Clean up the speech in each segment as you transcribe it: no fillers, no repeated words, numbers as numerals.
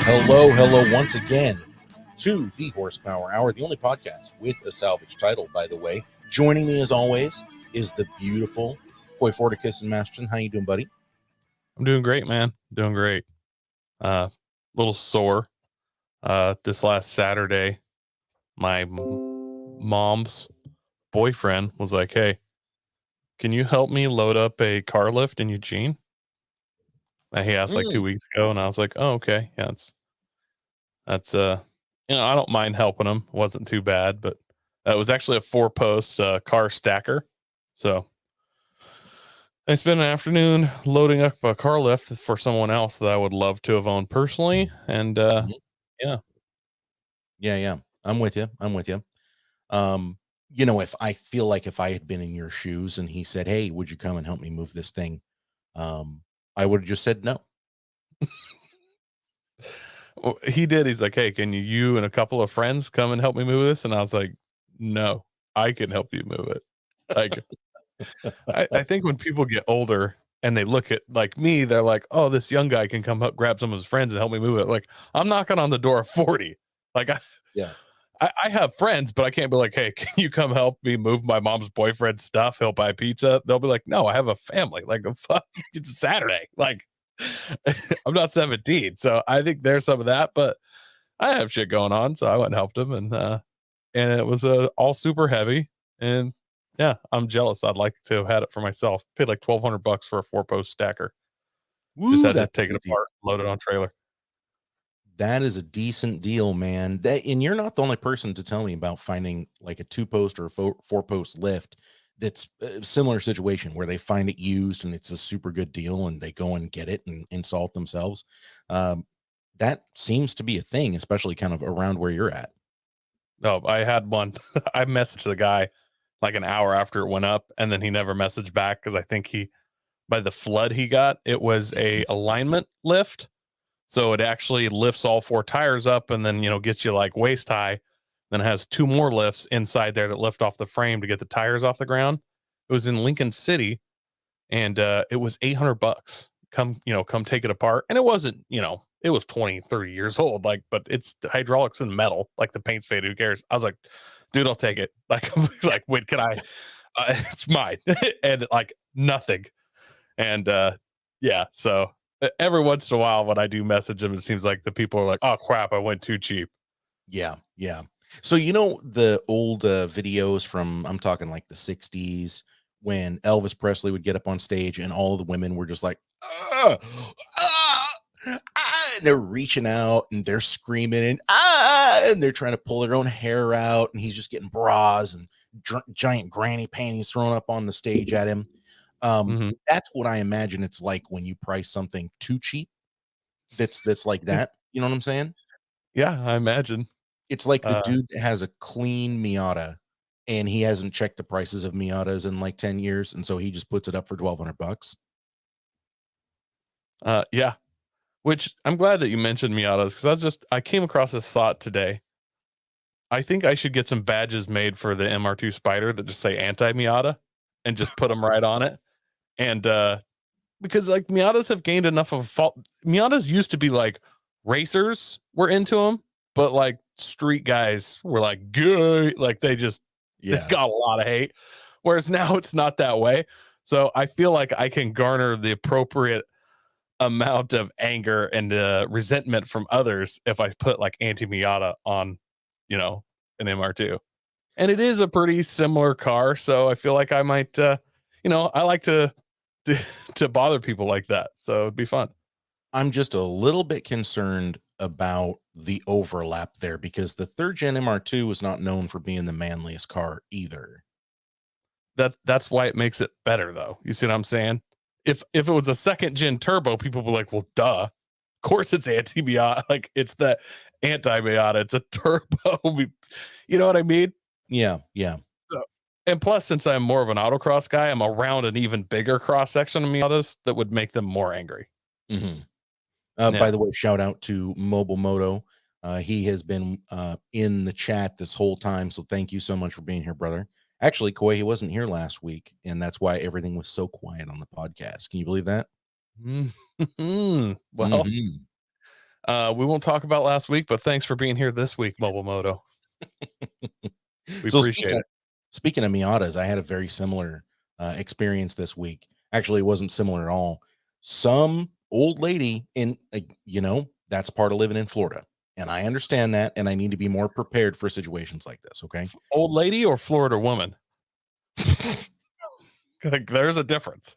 Hello once again to the Horsepower Hour, the only podcast with a salvage title, by the way. Joining me, as always, is the beautiful Coy Forticus and Masterson. How you doing, buddy? I'm doing great, man. Doing great. Little sore. This last Saturday, my mom's boyfriend was like, "Hey, can you help me load up a car lift in Eugene?" And he asked like 2 weeks ago, and I was like, "Oh, okay, yeah, that's I don't mind helping him. It wasn't too bad, but it was actually a 4-post car stacker, so." I spent an afternoon loading up a car lift for someone else that I would love to have owned personally. And yeah. I'm with you. If I feel like if I had been in your shoes and he said, "Hey, would you come and help me move this thing?" I would have just said no. Well, he did. He's like, "Hey, can you and a couple of friends come and help me move this?" And I was like, "No, I can help you move it." Like, I think when people get older and they look at like me, they're like, "Oh, this young guy can come up, grab some of his friends and help me move it." Like, I'm knocking on the door of 40. Like, Yeah. I have friends, but I can't be like, "Hey, can you come help me move my mom's boyfriend's stuff? He'll buy pizza." They'll be like, "No, I have a family. Like, fuck, it's a Saturday. Like, I'm not 17." So I think there's some of that, but I have shit going on. So I went and helped him, and it was all super heavy. And yeah, I'm jealous. I'd like to have had it for myself. Paid like $1,200 for a 4-post stacker. Just Woo, had to that's take it apart, load it on trailer. That is a decent deal, man. And you're not the only person to tell me about finding like a 2-post or a 4-post lift that's a similar situation where they find it used and it's a super good deal and they go and get it and install it themselves. That seems to be a thing, especially kind of around where you're at. Oh, I had one. I messaged the guy like an hour after it went up, and then he never messaged back because I think by the flood he got, it was a alignment lift. So it actually lifts all 4 tires up and then, gets you like waist high. Then it has 2 more lifts inside there that lift off the frame to get the tires off the ground. It was in Lincoln City, and it was $800. Come take it apart. And it wasn't, it was 20, 30 years old, like, but it's hydraulics and metal, like the paint's faded. Who cares? I was like, dude, I'll take it. Like, I'm like, wait, can I? It's mine. And like nothing. And yeah, so every once in a while when I do message them, it seems like the people are like, "Oh crap, I went too cheap." Yeah. So the old videos from, I'm talking like the 60s, when Elvis Presley would get up on stage and all of the women were just like, ah, ah, ah, and they're reaching out and they're screaming and they're trying to pull their own hair out, and he's just getting bras and giant granny panties thrown up on the stage at him. That's what I imagine it's like when you price something too cheap. That's like that. You know what I'm saying? Yeah, I imagine. It's like the dude that has a clean Miata and he hasn't checked the prices of Miatas in like 10 years. And so he just puts it up for $1,200. Yeah. Which I'm glad that you mentioned Miatas, because I came across this thought today. I think I should get some badges made for the MR2 Spider that just say anti-Miata and just put them right on it. And because like Miatas have gained enough of a fault. Miatas used to be like racers were into them, but like street guys were like good. Like they got a lot of hate. Whereas now it's not that way. So I feel like I can garner the appropriate amount of anger and resentment from others if I put like anti-Miata on, an MR2. And it is a pretty similar car, so I feel like I might I like to bother people like that. So it'd be fun. I'm just a little bit concerned about the overlap there because the 3rd gen MR2 was not known for being the manliest car either. That's why it makes it better, though. You see what I'm saying? If it was a 2nd gen turbo, people would be like, well, duh. Of course it's anti-Miata. Like it's the anti-Miata. It's a turbo. You know what I mean? Yeah. So, and plus, since I'm more of an autocross guy, I'm around an even bigger cross section of Miatas that would make them more angry. By the way, shout out to Mobile Moto. He has been in the chat this whole time. So thank you so much for being here, brother. Actually, Coy, he wasn't here last week, and that's why everything was so quiet on the podcast. Can you believe that? Well, We won't talk about last week, but thanks for being here this week, Mobile Moto. We So appreciate it. speaking of Miatas, I had a very similar experience this week. Actually, it wasn't similar at all. Some old lady in, that's part of living in Florida. And I understand that. And I need to be more prepared for situations like this. Okay. Old lady or Florida woman? Like, there's a difference.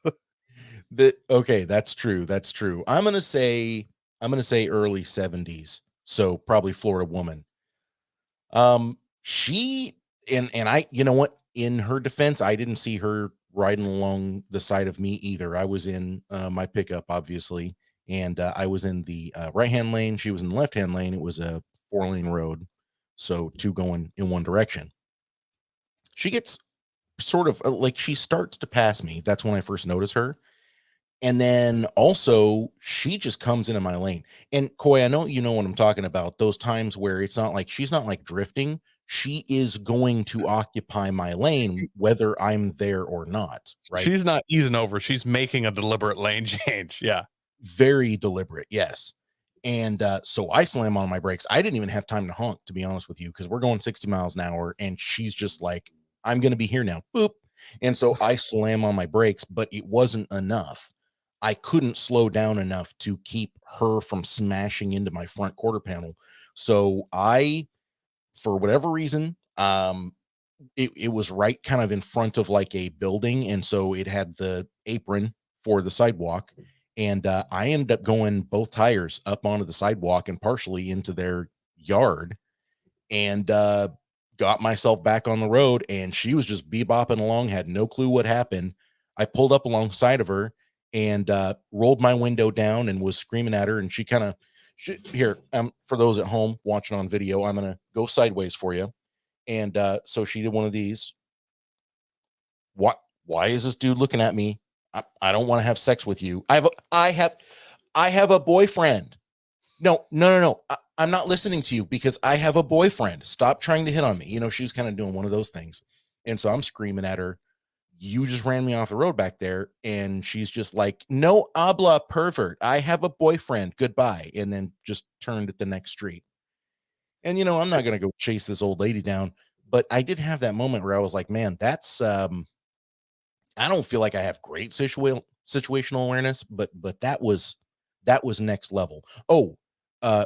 Okay, that's true. That's true. I'm gonna say early 70s. So probably Florida woman. She and I, you know what? In her defense, I didn't see her riding along the side of me either. I was in my pickup, obviously, and I was in the right-hand lane. She was in the left-hand lane. It was a 4-lane road, so two going in one direction. She gets sort of like she starts to pass me. That's when I first notice her. And then also she just comes into my lane. And Coy, I know you know what I'm talking about. Those times where it's not like she's not like drifting. She is going to occupy my lane, whether I'm there or not. Right. She's not easing over. She's making a deliberate lane change. Yeah. Very deliberate. Yes. And so I slam on my brakes. I didn't even have time to honk, to be honest with you, because we're going 60 miles an hour. And she's just like, I'm going to be here now. Boop. And so I slam on my brakes, but it wasn't enough. I couldn't slow down enough to keep her from smashing into my front quarter panel. So for whatever reason, it was right kind of in front of like a building. And so it had the apron for the sidewalk. And I ended up going both tires up onto the sidewalk and partially into their yard, and got myself back on the road. And she was just bebopping along, had no clue what happened. I pulled up alongside of her and rolled my window down and was screaming at her. And she kind of, here, for those at home watching on video, I'm going to go sideways for you. And so she did one of these. Why is this dude looking at me? I don't want to have sex with you. I have a boyfriend. No. I'm not listening to you because I have a boyfriend. Stop trying to hit on me. She was kind of doing one of those things. And so I'm screaming at her. You just ran me off the road back there. And she's just like, no habla, pervert. I have a boyfriend. Goodbye. And then just turned at the next street. And, I'm not going to go chase this old lady down. But I did have that moment where I was like, man, that's, I don't feel like I have great situational awareness, but that was next level. Oh,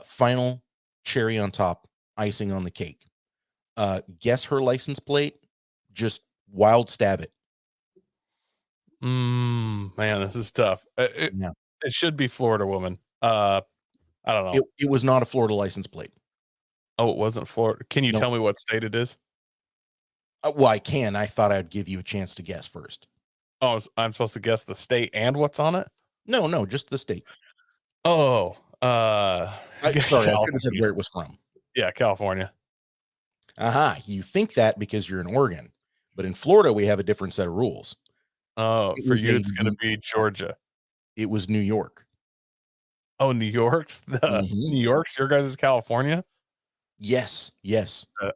final cherry on top, icing on the cake. Guess her license plate. Just wild stab it. Man, this is tough. It should be Florida woman. I don't know. It was not a Florida license plate. Oh, it wasn't Florida. Can you tell me what state it is? Well, I can. I thought I'd give you a chance to guess first. Oh, I'm supposed to guess the state and what's on it? No, just the state. Oh, sorry, I could have said where it was from. Yeah, California. Aha, you think that because you're in Oregon, but in Florida we have a different set of rules. Oh, for you it's going to be Georgia. It was New York. Oh, New York's New York's your guys' California? Yes.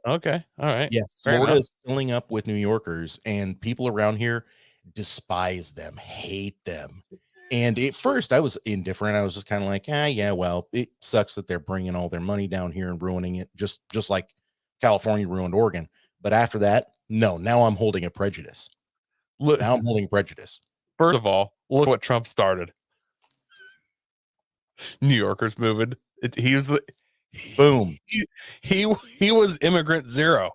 Okay. All right. Yeah. Florida is filling up with New Yorkers, and people around here despise them, hate them. And at first I was indifferent. I was just kind of like, yeah, well, it sucks that they're bringing all their money down here and ruining it just like California ruined Oregon. But after that, no, now I'm holding a prejudice. Now I'm holding prejudice. First of all, look what Trump started. New Yorkers moving. He was the boom. He was immigrant zero.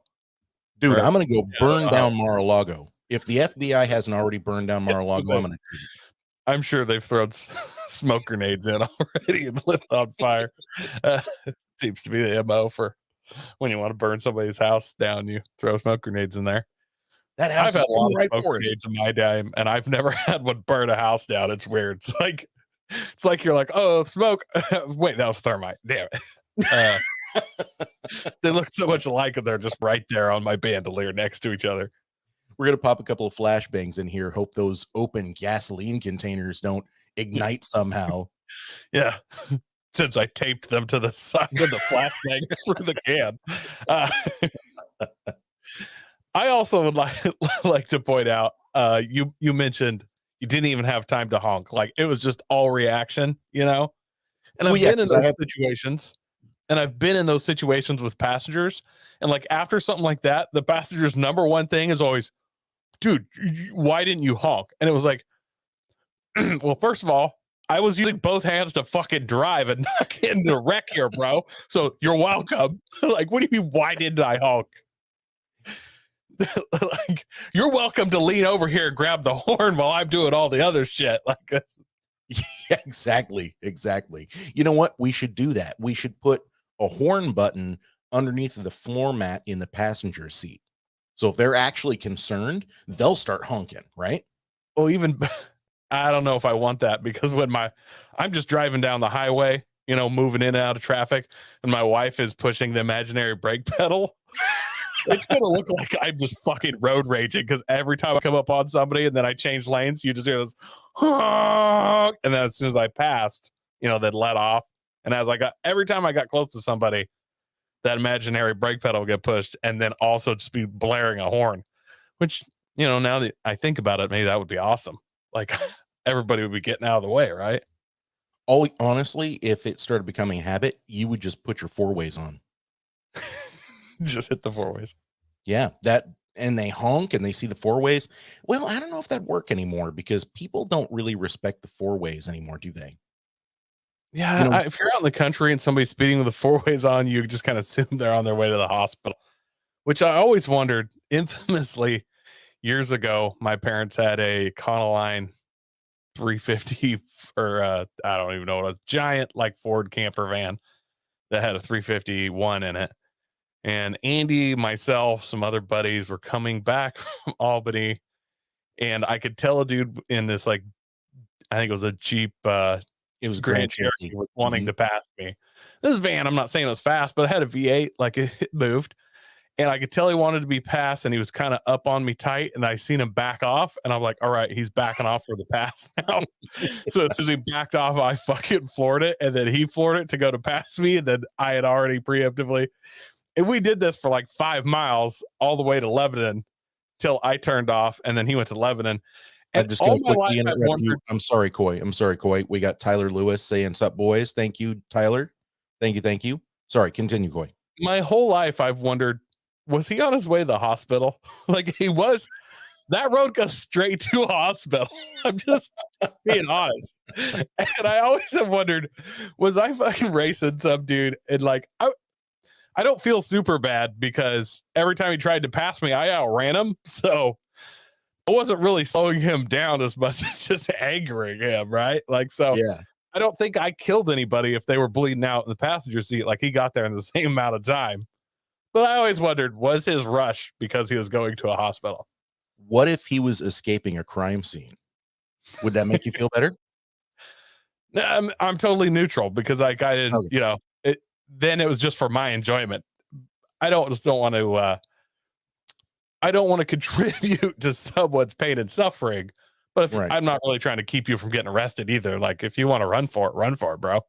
Dude, right? I'm going to go burn down Mar-a-Lago. If the FBI hasn't already burned down Mar-a-Lago, I'm sure they've thrown smoke grenades in already and lit on fire. Seems to be the MO for when you want to burn somebody's house down, you throw smoke grenades in there. That house I've had a lot of smoke grenades in my day, and I've never had one burn a house down. It's weird. It's like you're like, oh, smoke. Wait, that was thermite. Damn it. They look so much alike, and they're just right there on my bandolier next to each other. We're going to pop a couple of flashbangs in here. Hope those open gasoline containers don't ignite somehow. Yeah. Since I taped them to the side of the flashbang through the can. I also would like to point out, you mentioned you didn't even have time to honk. Like, it was just all reaction, And Well, I've yeah, been in 'cause I those have situations, and I've been in those situations with passengers. And like after something like that, the passenger's number one thing is always, dude, why didn't you honk? And it was like, well, first of all, I was using both hands to fucking drive and not get into a wreck here, bro. So you're welcome. Like, what do you mean? Why didn't I honk? Like, you're welcome to lean over here and grab the horn while I'm doing all the other shit. Like, yeah, exactly. You know what? We should do that. We should put a horn button underneath the floor mat in the passenger seat. So if they're actually concerned, they'll start honking, right? well, even I don't know if I want that because when I'm just driving down the highway, moving in and out of traffic, and my wife is pushing the imaginary brake pedal. It's gonna look like I'm just fucking road raging because every time I come up on somebody and then I change lanes, you just hear this honk, and then as soon as I passed, they'd let off. And as every time I got close to somebody, that imaginary brake pedal would get pushed, and then also just be blaring a horn. Which, now that I think about it, maybe that would be awesome. Like everybody would be getting out of the way, right? Honestly, if it started becoming a habit, you would just put your four ways on. Just hit the four ways. Yeah, and they honk and they see the four ways. Well, I don't know if that'd work anymore because people don't really respect the four ways anymore, do they? Yeah, if you're out in the country and somebody's speeding with the four ways on, you just kind of assume they're on their way to the hospital. Which I always wondered, infamously, years ago, my parents had a Econoline 350 or I don't even know what it was, giant like Ford camper van that had a 351 in it. And Andy, myself, some other buddies were coming back from Albany, and I could tell a dude in this I think it was a Jeep, it was Grand Cherokee, was wanting to pass me. This van, I'm not saying it was fast, but it had a V8, like it moved, and I could tell he wanted to be passed, and he was kind of up on me tight, and I seen him back off, and I'm like, all right, he's backing off for the pass now. So as soon as he backed off, I fucking floored it, and then he floored it to go to pass me, and then I had already preemptively. And we did this for like 5 miles all the way to Lebanon till I turned off, and then he went to Lebanon. And I'm just all going to my life, quickly I've interrupt you. wondered, I'm sorry, Coy. We got Tyler Lewis saying, "Sup, boys." Thank you, Tyler. Thank you. Sorry, continue, Coy. my whole life, I've wondered, was he on his way to the hospital? Like he was. That road goes straight to a hospital. I'm just being honest. And I always have wondered, was I fucking racing some dude? And like, I don't feel super bad because every time he tried to pass me, I outran him. So I wasn't really slowing him down as much as just angering him, right? Like, so Yeah. I don't think I killed anybody if they were bleeding out in the passenger seat. Like he got there in the same amount of time. But I always wondered, was his rush because he was going to a hospital? What if he was escaping a crime scene? Would that make you feel better? I'm totally neutral because like I didn't, Okay. then it was just for my enjoyment. I don't want to I don't want to contribute to someone's pain and suffering, but if Right. I'm not really trying to keep you from getting arrested either. Like if you want to run for it, bro.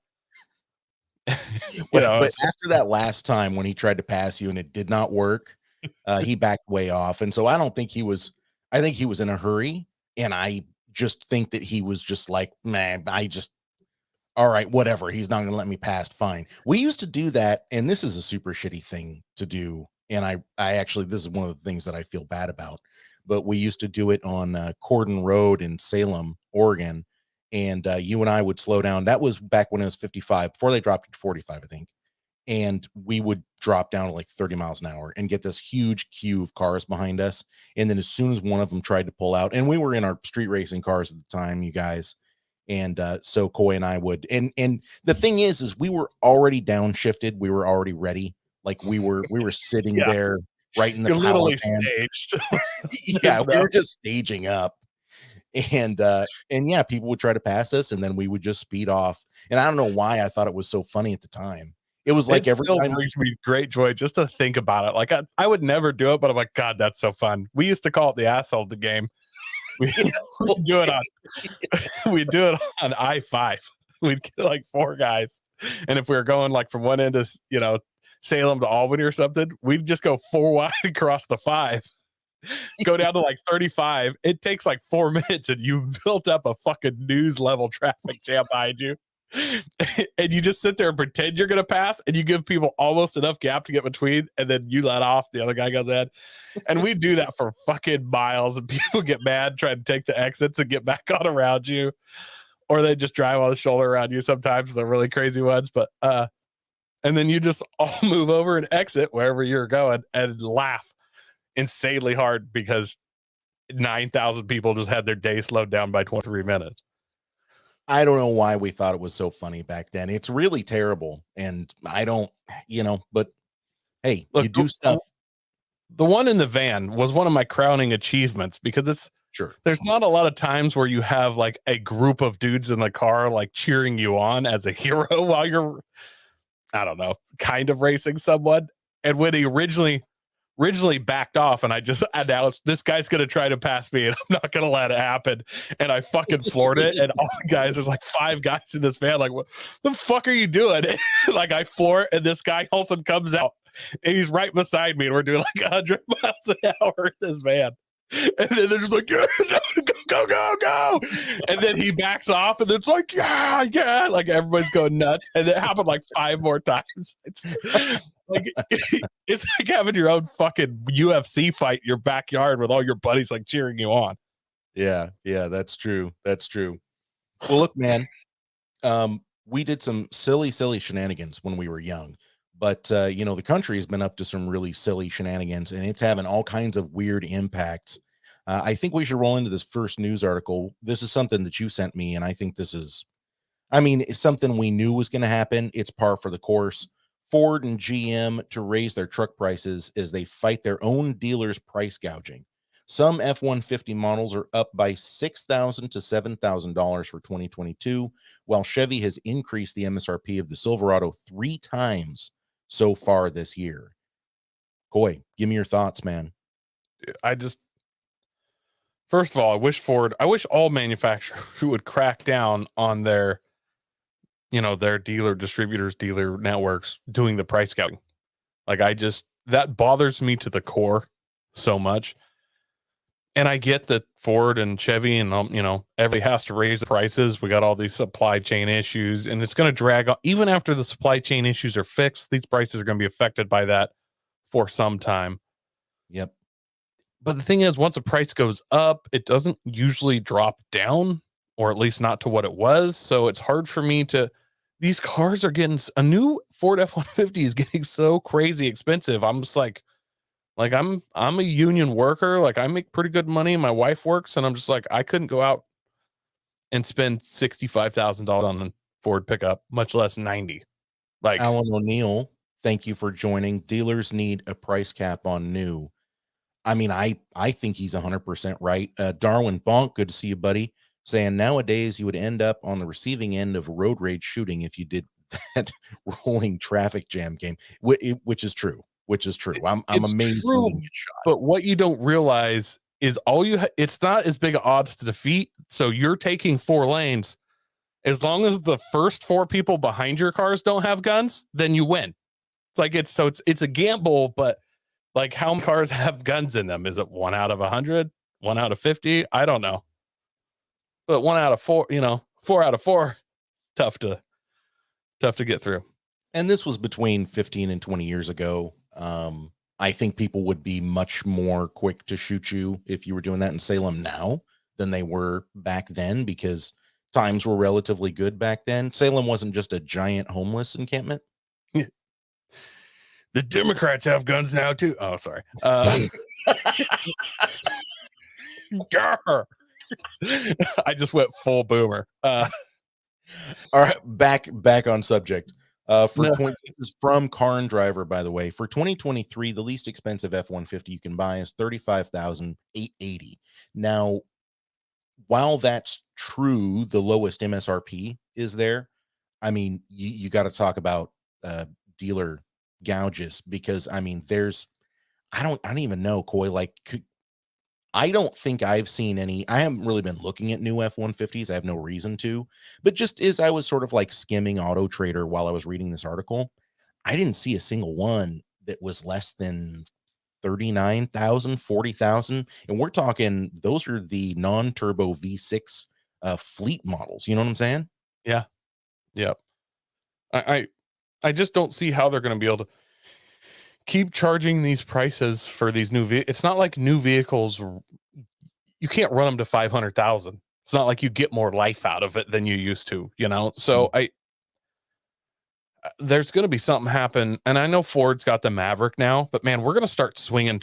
But after that last time when he tried to pass you and it did not work, he backed way off. And so I don't think I think he was in a hurry. And I just think that he was just like, man, all right, whatever. He's not going to let me pass. Fine. We used to do that. And this is a super shitty thing to do. And I actually, this is one of the things that I feel bad about, but we used to do it on Cordon Road in Salem, Oregon. And you and I would slow down. That was back when it was 55, before they dropped it to 45, I think. And we would drop down to like 30 miles an hour and get this huge queue of cars behind us. And then as soon as one of them tried to pull out, and we were in our street racing cars at the time, you guys. And so Coy and I would, and the thing is we were already downshifted. We were already ready. Like we were sitting there right in the You're power literally band. staged. Yeah, we were just staging up. And yeah, people would try to pass us and then we would just speed off. And I don't know why I thought it was so funny at the time. It was like every time brings me great joy just to think about it. Like I would never do it, but I'm like, God, that's so fun. We used to call it the asshole of the game. We'd do it on I-5. We'd get like 4 guys. And if we were going like from one end of, Salem to Albany or something, we'd just go 4 wide across the 5, go down to like 35. It takes like 4 minutes and you've built up a fucking news level traffic jam behind you. and you just sit there and pretend you're going to pass, and you give people almost enough gap to get between, and then you let off, the other guy goes in. And we do that for fucking miles, and people get mad, try to take the exits and get back on around you, or they just drive on the shoulder around you. Sometimes they're really crazy ones, but and then you just all move over and exit wherever you're going and laugh insanely hard because 9,000 people just had their day slowed down by 23 minutes. I don't know why we thought it was so funny back then. It's really terrible. And I don't, but hey, Look, you do stuff. The one in the van was one of my crowning achievements because there's not a lot of times where you have like a group of dudes in the car like cheering you on as a hero while you're, I don't know, kind of racing someone. And when he originally backed off, and I just announced, this guy's gonna try to pass me and I'm not gonna let it happen, and I fucking floored it, and all the guys, there's like 5 guys in this van, like, what the fuck are you doing? Like, I floor it, and this guy also comes out, and he's right beside me, and we're doing like 100 miles an hour in this van. And then they're just like, yeah, go. And then he backs off, and it's like, yeah. Like, everybody's going nuts. And it happened like 5 more times. It's like, it's like having your own fucking UFC fight in your backyard with all your buddies like cheering you on. Yeah, that's true. That's true. Well, look, man, we did some silly shenanigans when we were young. But, the country has been up to some really silly shenanigans, and it's having all kinds of weird impacts. I think we should roll into this first news article. This is something that you sent me, and I think it's something we knew was going to happen. It's par for the course. Ford and GM to raise their truck prices as they fight their own dealers' price gouging. Some F-150 models are up by $6,000 to $7,000 for 2022, while Chevy has increased the MSRP of the Silverado 3 times so far this year. Coy, give me your thoughts, man. First of all, I wish all manufacturers would crack down on their dealer distributors, dealer networks doing the price gouging. Like, that bothers me to the core so much. And I get that Ford and Chevy and, everybody has to raise the prices. We got all these supply chain issues, and it's going to drag on. Even after the supply chain issues are fixed, these prices are going to be affected by that for some time. Yep. But the thing is, once a price goes up, it doesn't usually drop down, or at least not to what it was. So it's hard for me these cars are getting, a new Ford F-150 is getting so crazy expensive. I'm just like I'm a union worker. Like, I make pretty good money. My wife works, and I'm just like, I couldn't go out and spend $65,000 on a Ford pickup, much less 90. Like, Alan O'Neill, thank you for joining. Dealers need a price cap on new. I mean, I think he's 100% right. Darwin Bonk, good to see you, buddy. Saying nowadays you would end up on the receiving end of a road rage shooting if you did that rolling traffic jam game, which is true. I'm amazed. True, but what you don't realize is it's not as big odds to defeat. So you're taking 4 lanes. As long as the first 4 people behind your cars don't have guns, then you win. It's like, it's a gamble, but like, how many cars have guns in them? Is it 1 out of 100, 1 out of 50? I don't know. But 1 out of 4, 4 out of 4, tough to get through. And this was between 15 and 20 years ago. I think people would be much more quick to shoot you if you were doing that in Salem now than they were back then, because times were relatively good back then. Salem wasn't just a giant homeless encampment. The Democrats have guns now too. Oh, sorry. I just went full boomer. All right, back on subject. This is from Car and Driver, by the way. For 2023, the least expensive F-150 you can buy is $35,880. Now, while that's true, the lowest MSRP is there. I mean, you got to talk about dealer gouges, because I mean, I don't even know, Coy, like, I don't think I've seen any. I haven't really been looking at new F-150s. I have no reason to, but just as I was sort of like skimming Auto Trader while I was reading this article, I didn't see a single one that was less than 39,000, 40,000. And we're talking, those are the non-turbo V6 fleet models. You know what I'm saying? Yeah. Yep. I just don't see how they're going to be able to keep charging these prices for these new vehicles. It's not like new vehicles, you can't run them to 500,000. It's not like you get more life out of it than you used to, you know? So there's going to be something happen. And I know Ford's got the Maverick now, but man, we're going to start swinging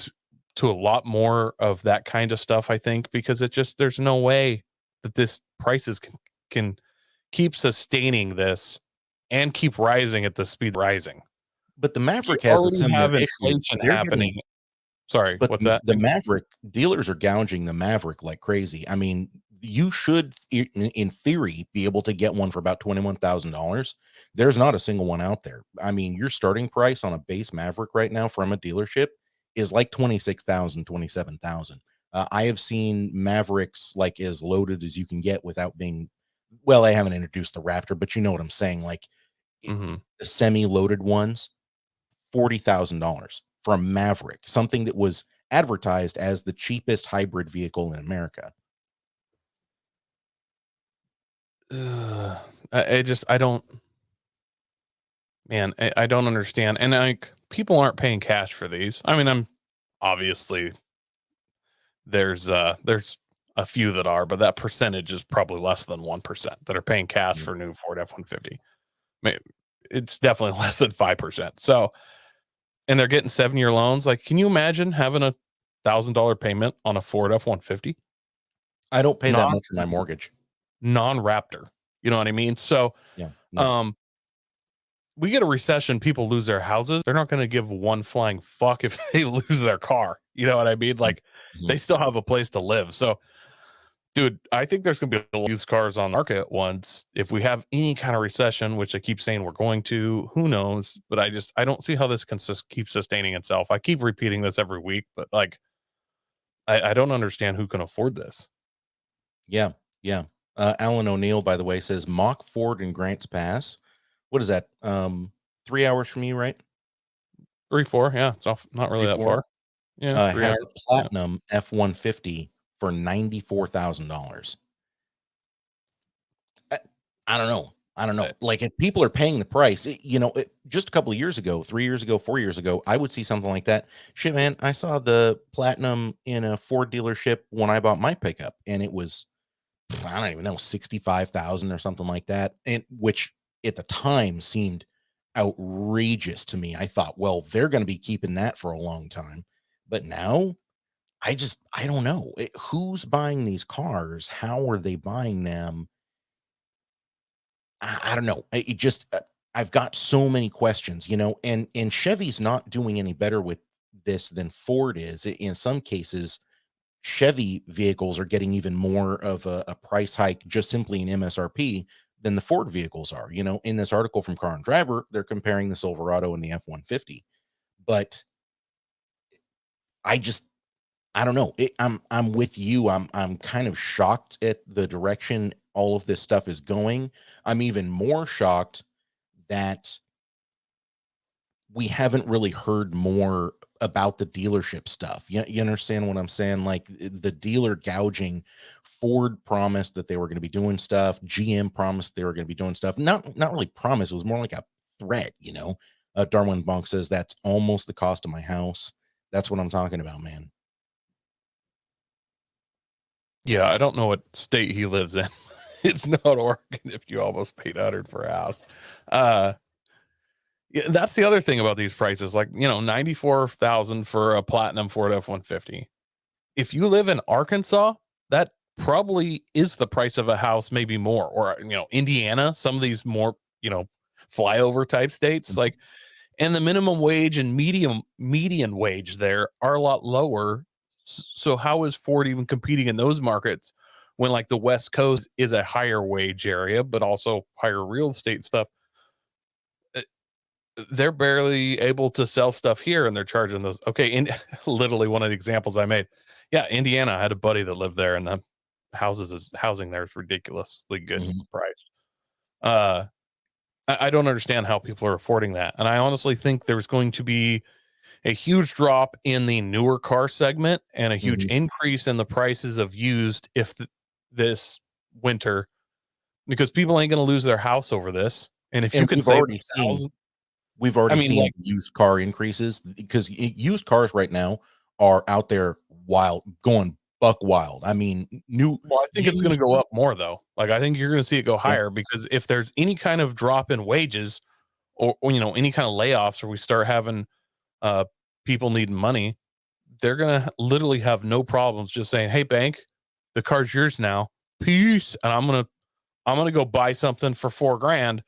to a lot more of that kind of stuff, I think, because there's no way that this prices can keep sustaining this and keep rising at the speed rising. But the You Maverick has a already similar have issue. inflation They're happening. getting, Sorry, but what's that? the Maverick dealers are gouging the Maverick like crazy. I mean, you should, in theory, be able to get one for about $21,000. There's not a single one out there. I mean, your starting price on a base Maverick right now from a dealership is like 26,000, 27,000. I have seen Mavericks like as loaded as you can get without being, well, I haven't introduced the Raptor, but you know what I'm saying. Like the semi-loaded ones, $40,000 for a Maverick, something that was advertised as the cheapest hybrid vehicle in America. I don't, man, I don't understand. And like, people aren't paying cash for these. I mean, I'm obviously there's a few that are, but that percentage is probably less than 1% that are paying cash for new Ford F-150. It's definitely less than 5%. So, and they're getting 7-year loans. Like, can you imagine having $1,000 payment on a Ford F-150? I don't pay that much for my mortgage. Non-Raptor. You know what I mean? So, Yeah. No. We get a recession, people lose their houses. They're not going to give one flying fuck if they lose their car. You know what I mean? Like, they still have a place to live. So, dude, I think there's going to be a lot of used cars on the market once if we have any kind of recession, which I keep saying we're going to. Who knows? But I don't see how this can keep sustaining itself. I keep repeating this every week, but like, I don't understand who can afford this. Yeah. Yeah. Alan O'Neill, by the way, says mock Ford in Grants Pass. What is that? 3 hours from you, right? 3, 4. Yeah. It's not really 3, that 4. far. Yeah. 3 Has hours. a platinum F-150 for $94,000. I don't know. I don't know. Like, if people are paying the price, just a couple of years ago, 3 years ago, 4 years ago, I would see something like that. Shit, man, I saw the platinum in a Ford dealership when I bought my pickup, and it was, I don't even know, 65,000 or something like that. And which at the time seemed outrageous to me. I thought, well, they're going to be keeping that for a long time. But now I don't know. Who's buying these cars? How are they buying them? I don't know. It just I've got so many questions, and Chevy's not doing any better with this than Ford is. In some cases, Chevy vehicles are getting even more of a price hike just simply in MSRP than the Ford vehicles are. In this article from Car and Driver, they're comparing the Silverado and the F-150. But I don't know. I'm with you. I'm kind of shocked at the direction all of this stuff is going. I'm even more shocked that we haven't really heard more about the dealership stuff. You understand what I'm saying? Like, the dealer gouging. Ford promised that they were going to be doing stuff. GM promised they were going to be doing stuff. Not really promise. It was more like a threat. Darwin Bonk says that's almost the cost of my house. That's what I'm talking about, man. Yeah, I don't know what state he lives in. It's not Oregon if you almost paid 100 for a house. Yeah, that's the other thing about these prices. Like, 94,000 for a platinum Ford F-150. If you live in Arkansas, that probably is the price of a house, maybe more. Or, Indiana, some of these more, flyover type states, like, and the minimum wage and median wage there are a lot lower. So how is Ford even competing in those markets when, like, the West Coast is a higher wage area, but also higher real estate stuff? They're barely able to sell stuff here, and they're charging those. Okay, and literally one of the examples I made. Yeah, Indiana. I had a buddy that lived there, and the housing there is ridiculously good price. I don't understand how people are affording that, and I honestly think there's going to be a huge drop in the newer car segment and a huge increase in the prices of used if this winter because people ain't going to lose their house over this. And if you And can we've save already seen like, used car increases, because used cars right now are out there wild, going buck wild. I mean, well, I think it's going to go up more though. Like, I think you're going to see it go Yeah. higher, because if there's any kind of drop in wages, or any kind of layoffs, or we start having people needing money, they're going to literally have no problems just saying, "Hey, bank, the car's yours now. Peace." And I'm going to go buy something for $4,000.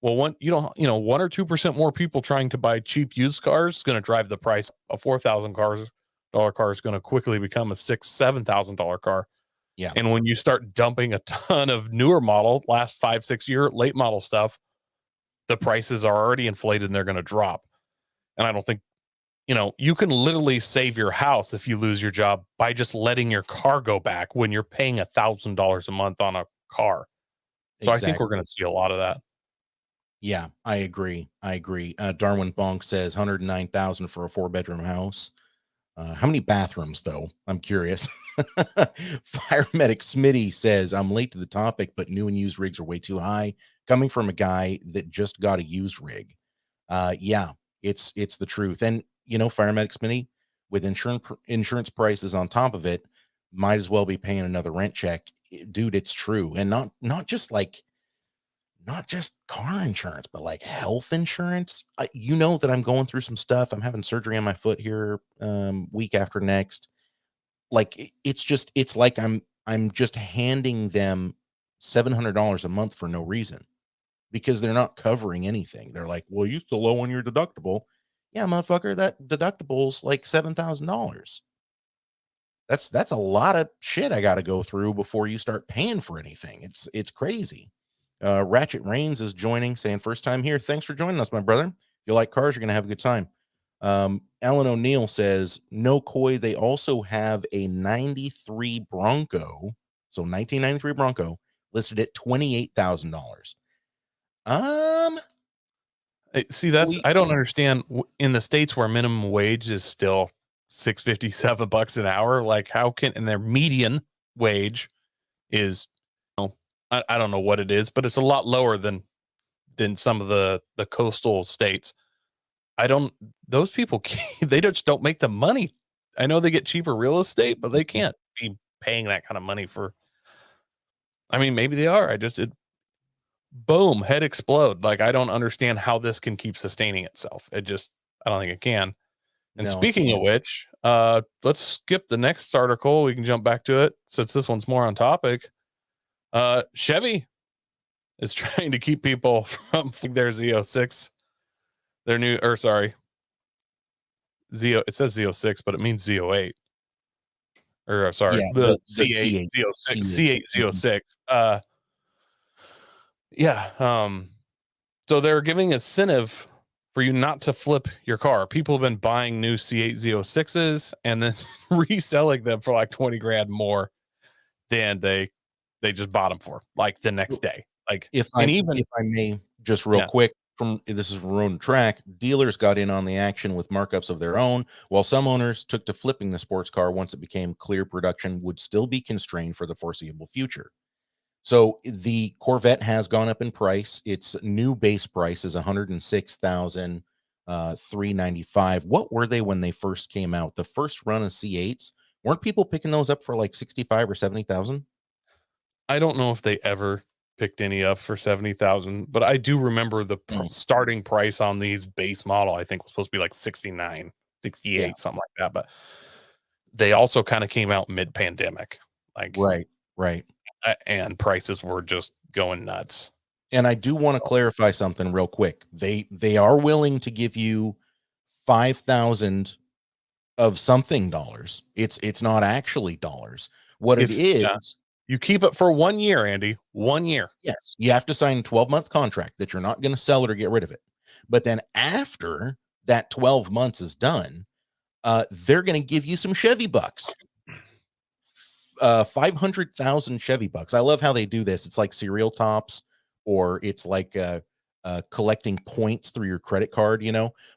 Well, 1 or 2% more people trying to buy cheap used cars is going to drive the price. A $4,000 car is going to quickly become a $7,000 car. Yeah. And when you start dumping a ton of newer model, last 5-6 year late model stuff, the prices are already inflated and they're going to drop. And I don't think, you can literally save your house if you lose your job by just letting your car go back when you're paying $1,000 a month on a car. So I think we're going to see a lot of that. Yeah, I agree. Darwin Bonk says 109,000 for a 4-bedroom house. How many bathrooms though? I'm curious. Fire Medic Smitty says, I'm late to the topic, but new and used rigs are way too high. Coming from a guy that just got a used rig. Yeah, it's the truth. And Fire Medic Smitty, with insurance prices on top of it, might as well be paying another rent check. Dude, it's true. And not just car insurance, but like health insurance. That I'm going through some stuff. I'm having surgery on my foot here week after next. Like it's like I'm just handing them $700 a month for no reason, because they're not covering anything. They're like, well, you still owe on your deductible. Yeah, motherfucker, that deductible's like $7,000. That's a lot of shit I got to go through before you start paying for anything. It's crazy. Ratchet Reigns is joining, saying, first time here. Thanks for joining us, my brother. If you like cars, you're going to have a good time. Alan O'Neill says, no Coy, they also have a 93 Bronco. So 1993 Bronco listed at $28,000. See, I don't understand in the States where minimum wage is still $6.57 an hour. Like, and their median wage is, I don't know what it is, but it's a lot lower than some of the coastal states. Those people, they just don't make the money. I know they get cheaper real estate, but they can't be paying that kind of money for, maybe they are. Boom, head explode. Like, I don't understand how this can keep sustaining itself. I don't think it can. And speaking of which, let's skip the next article. We can jump back to it since this one's more on topic. Chevy is trying to keep people from their Z06. Their new, or sorry, it says Z06, but it means Z08. Or sorry, the C8 Z06, C8 Z06. Yeah. So they're giving incentive for you not to flip your car. People have been buying new C8 Z06s and then reselling them for like $20,000 more than they just bought them for, like the next day. Like, if I may, just real quick, this is from Road and Track, dealers got in on the action with markups of their own, while some owners took to flipping the sports car once it became clear production would still be constrained for the foreseeable future. So the Corvette has gone up in price. Its new base price is $106,395. What were they when they first came out? The first run of C8s, weren't people picking those up for like 65 or 70,000? I don't know if they ever picked any up for 70,000, but I do remember the starting price on these base model, I think, was supposed to be like 69, 68, something like that. But they also kind of came out mid-pandemic. Like, right. And prices were just going nuts. And I do want to clarify something real quick. They are willing to give you 5,000 of something dollars. It's not actually dollars. What it is, you keep it for 1 year, Andy. 1 year. Yes, you have to sign a 12-month contract that you're not going to sell it or get rid of it. But then after that 12 months is done, they're going to give you some Chevy Bucks. 500,000 Chevy Bucks. I love how they do this. It's like cereal tops, or it's like collecting points through your credit card.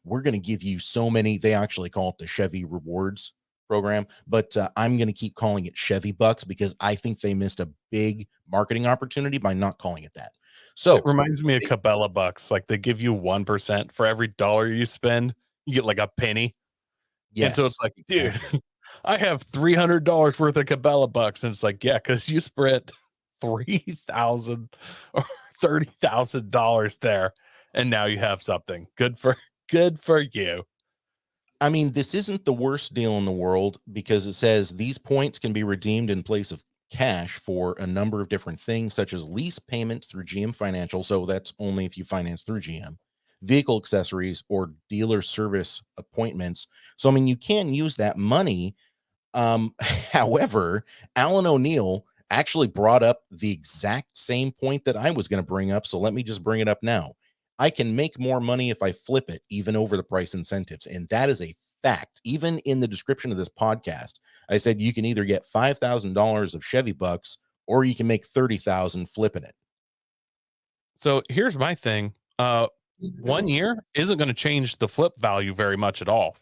We're going to give you so many. They actually call it the Chevy Rewards program, but I'm going to keep calling it Chevy Bucks because I think they missed a big marketing opportunity by not calling it that. It So, reminds me of Cabela Bucks. Like they give you 1% for every dollar you spend, you get like a penny. And so it's yes, like, dude, exactly. I have $300 worth of Cabela Bucks. And it's like, yeah, because you spent 3,000 or $30,000 there. And now you have something. Good for you. I mean, this isn't the worst deal in the world because it says these points can be redeemed in place of cash for a number of different things, such as lease payments through GM Financial. So that's only if you finance through GM, vehicle accessories, or dealer service appointments. So, I mean, you can use that money. However, Alan O'Neill actually brought up the exact same point that I was going to bring up. So let me just bring it up now. I can make more money if I flip it, even over the price incentives. And that is a fact. Even in the description of this podcast, I said you can either get $5,000 of Chevy Bucks or you can make 30,000 flipping it. So here's my thing. 1 year isn't going to change the flip value very much at all.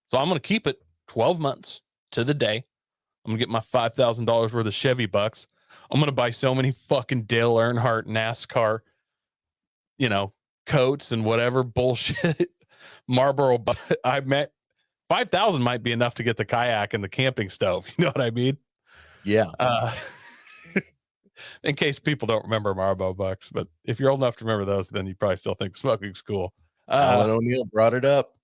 So I'm going to keep it 12 months to the day. I'm going to get my $5,000 worth of Chevy Bucks. I'm going to buy so many fucking Dale Earnhardt NASCAR, coats and whatever bullshit Marlboro. I met 5,000 might be enough to get the kayak and the camping stove. You know what I mean? Yeah. In case people don't remember Marlboro Bucks, but if you're old enough to remember those, then you probably still think smoking's cool. Alan O'Neill brought it up.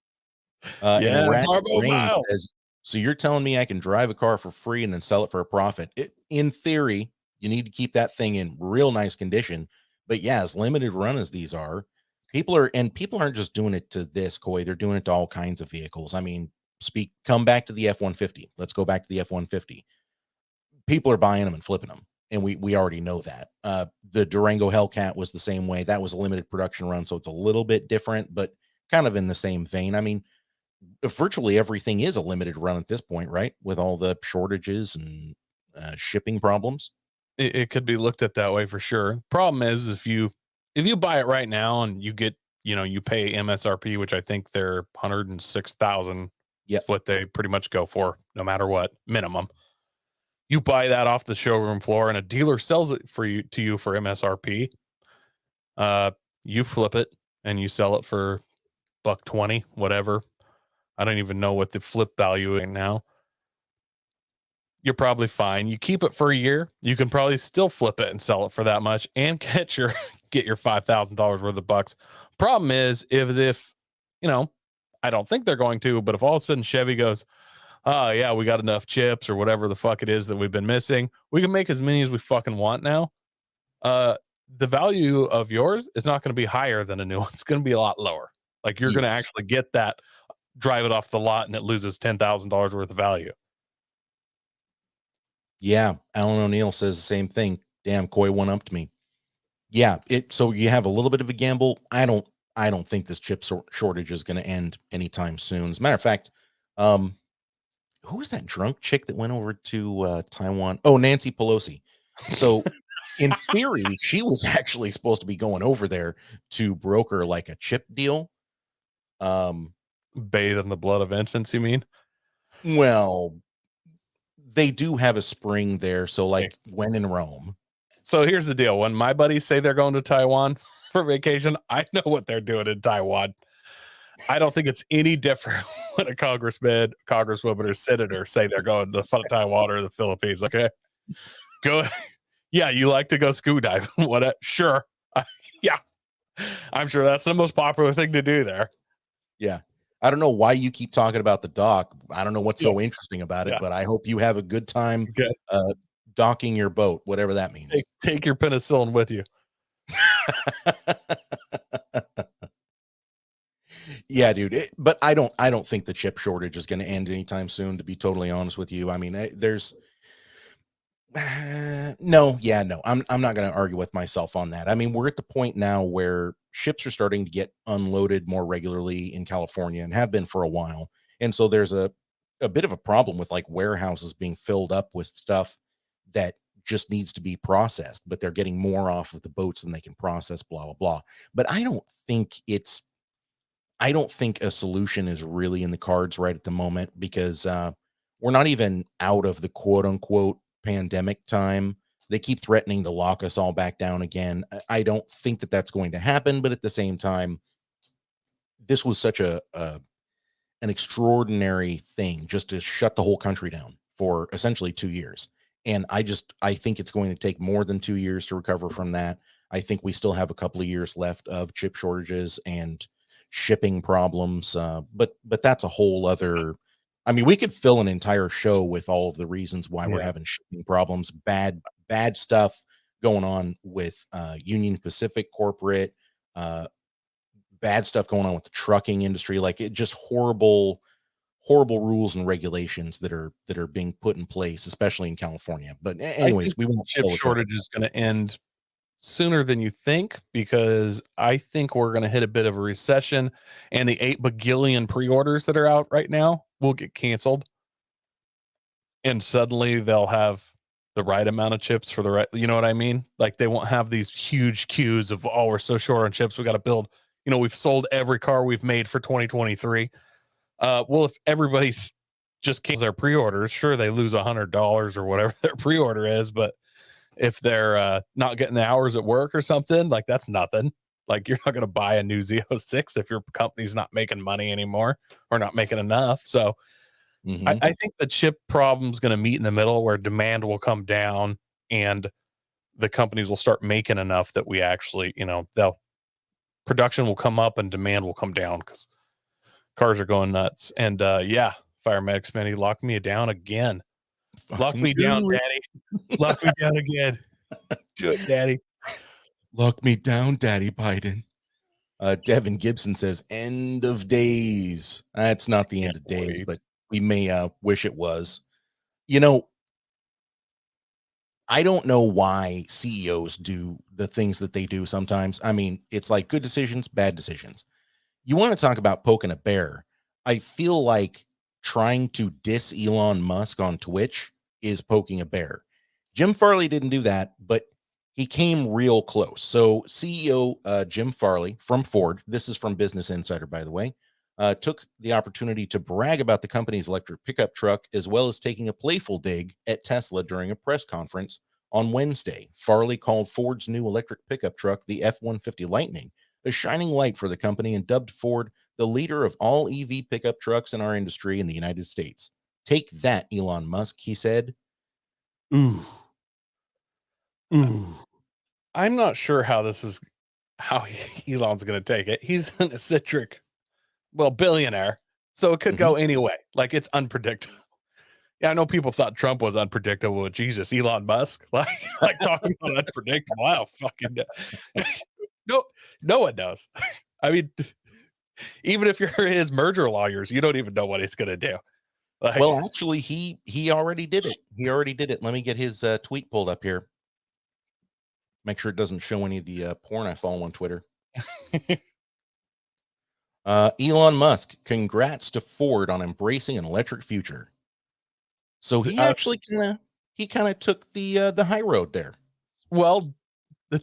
Yeah, And Ratchet Marlboro Rain Miles. says, so you're telling me I can drive a car for free and then sell it for a profit? In theory, you need to keep that thing in real nice condition. But yeah, as limited run as these are, people aren't just doing it to this, Coy. They're doing it to all kinds of vehicles. I mean, come back to the F-150. Let's go back to the F-150. People are buying them and flipping them. And we already know that. The Durango Hellcat was the same way. That was a limited production run, so it's a little bit different, but kind of in the same vein. I mean, virtually everything is a limited run at this point, right? With all the shortages and shipping problems. It could be looked at that way for sure. Problem is, if you buy it right now and you get, you pay MSRP, which I think they're 106,000. Yep. That's what they pretty much go for, no matter what, minimum. You buy that off the showroom floor and a dealer sells it to you for MSRP. You flip it and you sell it for $120, whatever. I don't even know what the flip value is now. You're probably fine. You keep it for a year, you can probably still flip it and sell it for that much and get your $5,000 worth of bucks. Problem is, if I don't think they're going to, but if all of a sudden Chevy goes, oh yeah, we got enough chips or whatever the fuck it is that we've been missing, we can make as many as we fucking want now. The value of yours is not going to be higher than a new one. It's going to be a lot lower. Like you're going to actually get that, drive it off the lot, and it loses $10,000 worth of value. Yeah, Alan O'Neill says the same thing. Damn, Coy one-upped me. Yeah, so you have a little bit of a gamble. I don't think this chip shortage is going to end anytime soon. As a matter of fact, who was that drunk chick that went over to Taiwan? Oh, Nancy Pelosi. So in theory, she was actually supposed to be going over there to broker like a chip deal. Bathe in the blood of infants, you mean? Well, they do have a spring there, so like when in Rome. So here's the deal. When my buddies say they're going to Taiwan for vacation, I know what they're doing in Taiwan. I don't think it's any different when a congressman, congresswoman, or senator say they're going to Taiwan or the Philippines. Okay, go. Yeah, you like to go scuba diving? What? Sure. Yeah, I'm sure that's the most popular thing to do there. Yeah. I don't know why you keep talking about the dock. I don't know what's so interesting about it, but I hope you have a good time docking your boat, whatever that means. Take your penicillin with you. Yeah, dude. But I don't think the chip shortage is going to end anytime soon, to be totally honest with you. I mean, there's no. I'm not going to argue with myself on that. I mean, we're at the point now where ships are starting to get unloaded more regularly in California and have been for a while. And so there's a bit of a problem with like warehouses being filled up with stuff that just needs to be processed, but they're getting more off of the boats than they can process, blah, blah, blah. But I don't think a solution is really in the cards right at the moment because we're not even out of the quote unquote pandemic time. They keep threatening to lock us all back down again. I don't think that that's going to happen, but at the same time, this was such an extraordinary thing just to shut the whole country down for essentially 2 years. And I think it's going to take more than 2 years to recover from that. I think we still have a couple of years left of chip shortages and shipping problems. But that's a whole other. I mean, we could fill an entire show with all of the reasons why we're Yeah. having shipping problems, bad stuff going on with Union Pacific corporate, uh, bad stuff going on with the trucking industry, like it just horrible rules and regulations that are being put in place, especially in California. But I think anyways, we the won't chip spoil the show. shortage is going to end sooner than you think, because I think we're going to hit a bit of a recession, and the 8 bagillion pre-orders that are out right now will get canceled, and suddenly they'll have the right amount of chips for the right, you know what I mean? Like, they won't have these huge queues of, oh, we're so short on chips, we got to build, we've sold every car we've made for 2023. Well, if everybody's just cancels their pre-orders, sure, they lose $100 or whatever their pre-order is, but if they're not getting the hours at work or something, like, that's nothing. Like, you're not going to buy a new Z06 if your company's not making money anymore or not making enough. So Mhm. I think the chip problem is going to meet in the middle, where demand will come down and the companies will start making enough that we actually, they'll production will come up and demand will come down, because cars are going nuts. And yeah, Fire Medics, man, he locked me down again. Lock Fucking me down, do it. daddy. Lock me down again. Do it, daddy. Lock me down, Daddy Biden. Devin Gibson says, "End of days." That's not the end Can't of days, wait. but we may wish it was. You know, I don't know why CEOs do the things that they do sometimes. I mean, it's like good decisions, bad decisions. You want to talk about poking a bear. I feel like trying to diss Elon Musk on Twitch is poking a bear. Jim Farley didn't do that, but he came real close. So, CEO Jim Farley from Ford, this is from Business Insider, by the way, took the opportunity to brag about the company's electric pickup truck, as well as taking a playful dig at Tesla during a press conference on Wednesday. Farley called Ford's new electric pickup truck, the F 150 Lightning, a shining light for the company, and dubbed Ford the leader of all EV pickup trucks in our industry in the United States. Take that, Elon Musk, he said. Ooh, ooh. I'm not sure how Elon's going to take it. He's an eccentric, billionaire, so it could Mhm. go any way. Like, it's unpredictable. Yeah, I know people thought Trump was unpredictable. Jesus, Elon Musk, like talking about unpredictable. Wow, fucking no, no one knows. I mean, even if you're his merger lawyers, you don't even know what he's going to do. Like, Well, actually, he already did it. He already did it. Let me get his tweet pulled up here. Make sure it doesn't show any of the porn I follow on Twitter. Elon Musk, congrats to Ford on embracing an electric future. So he uh, actually kind of took the high road there. well, the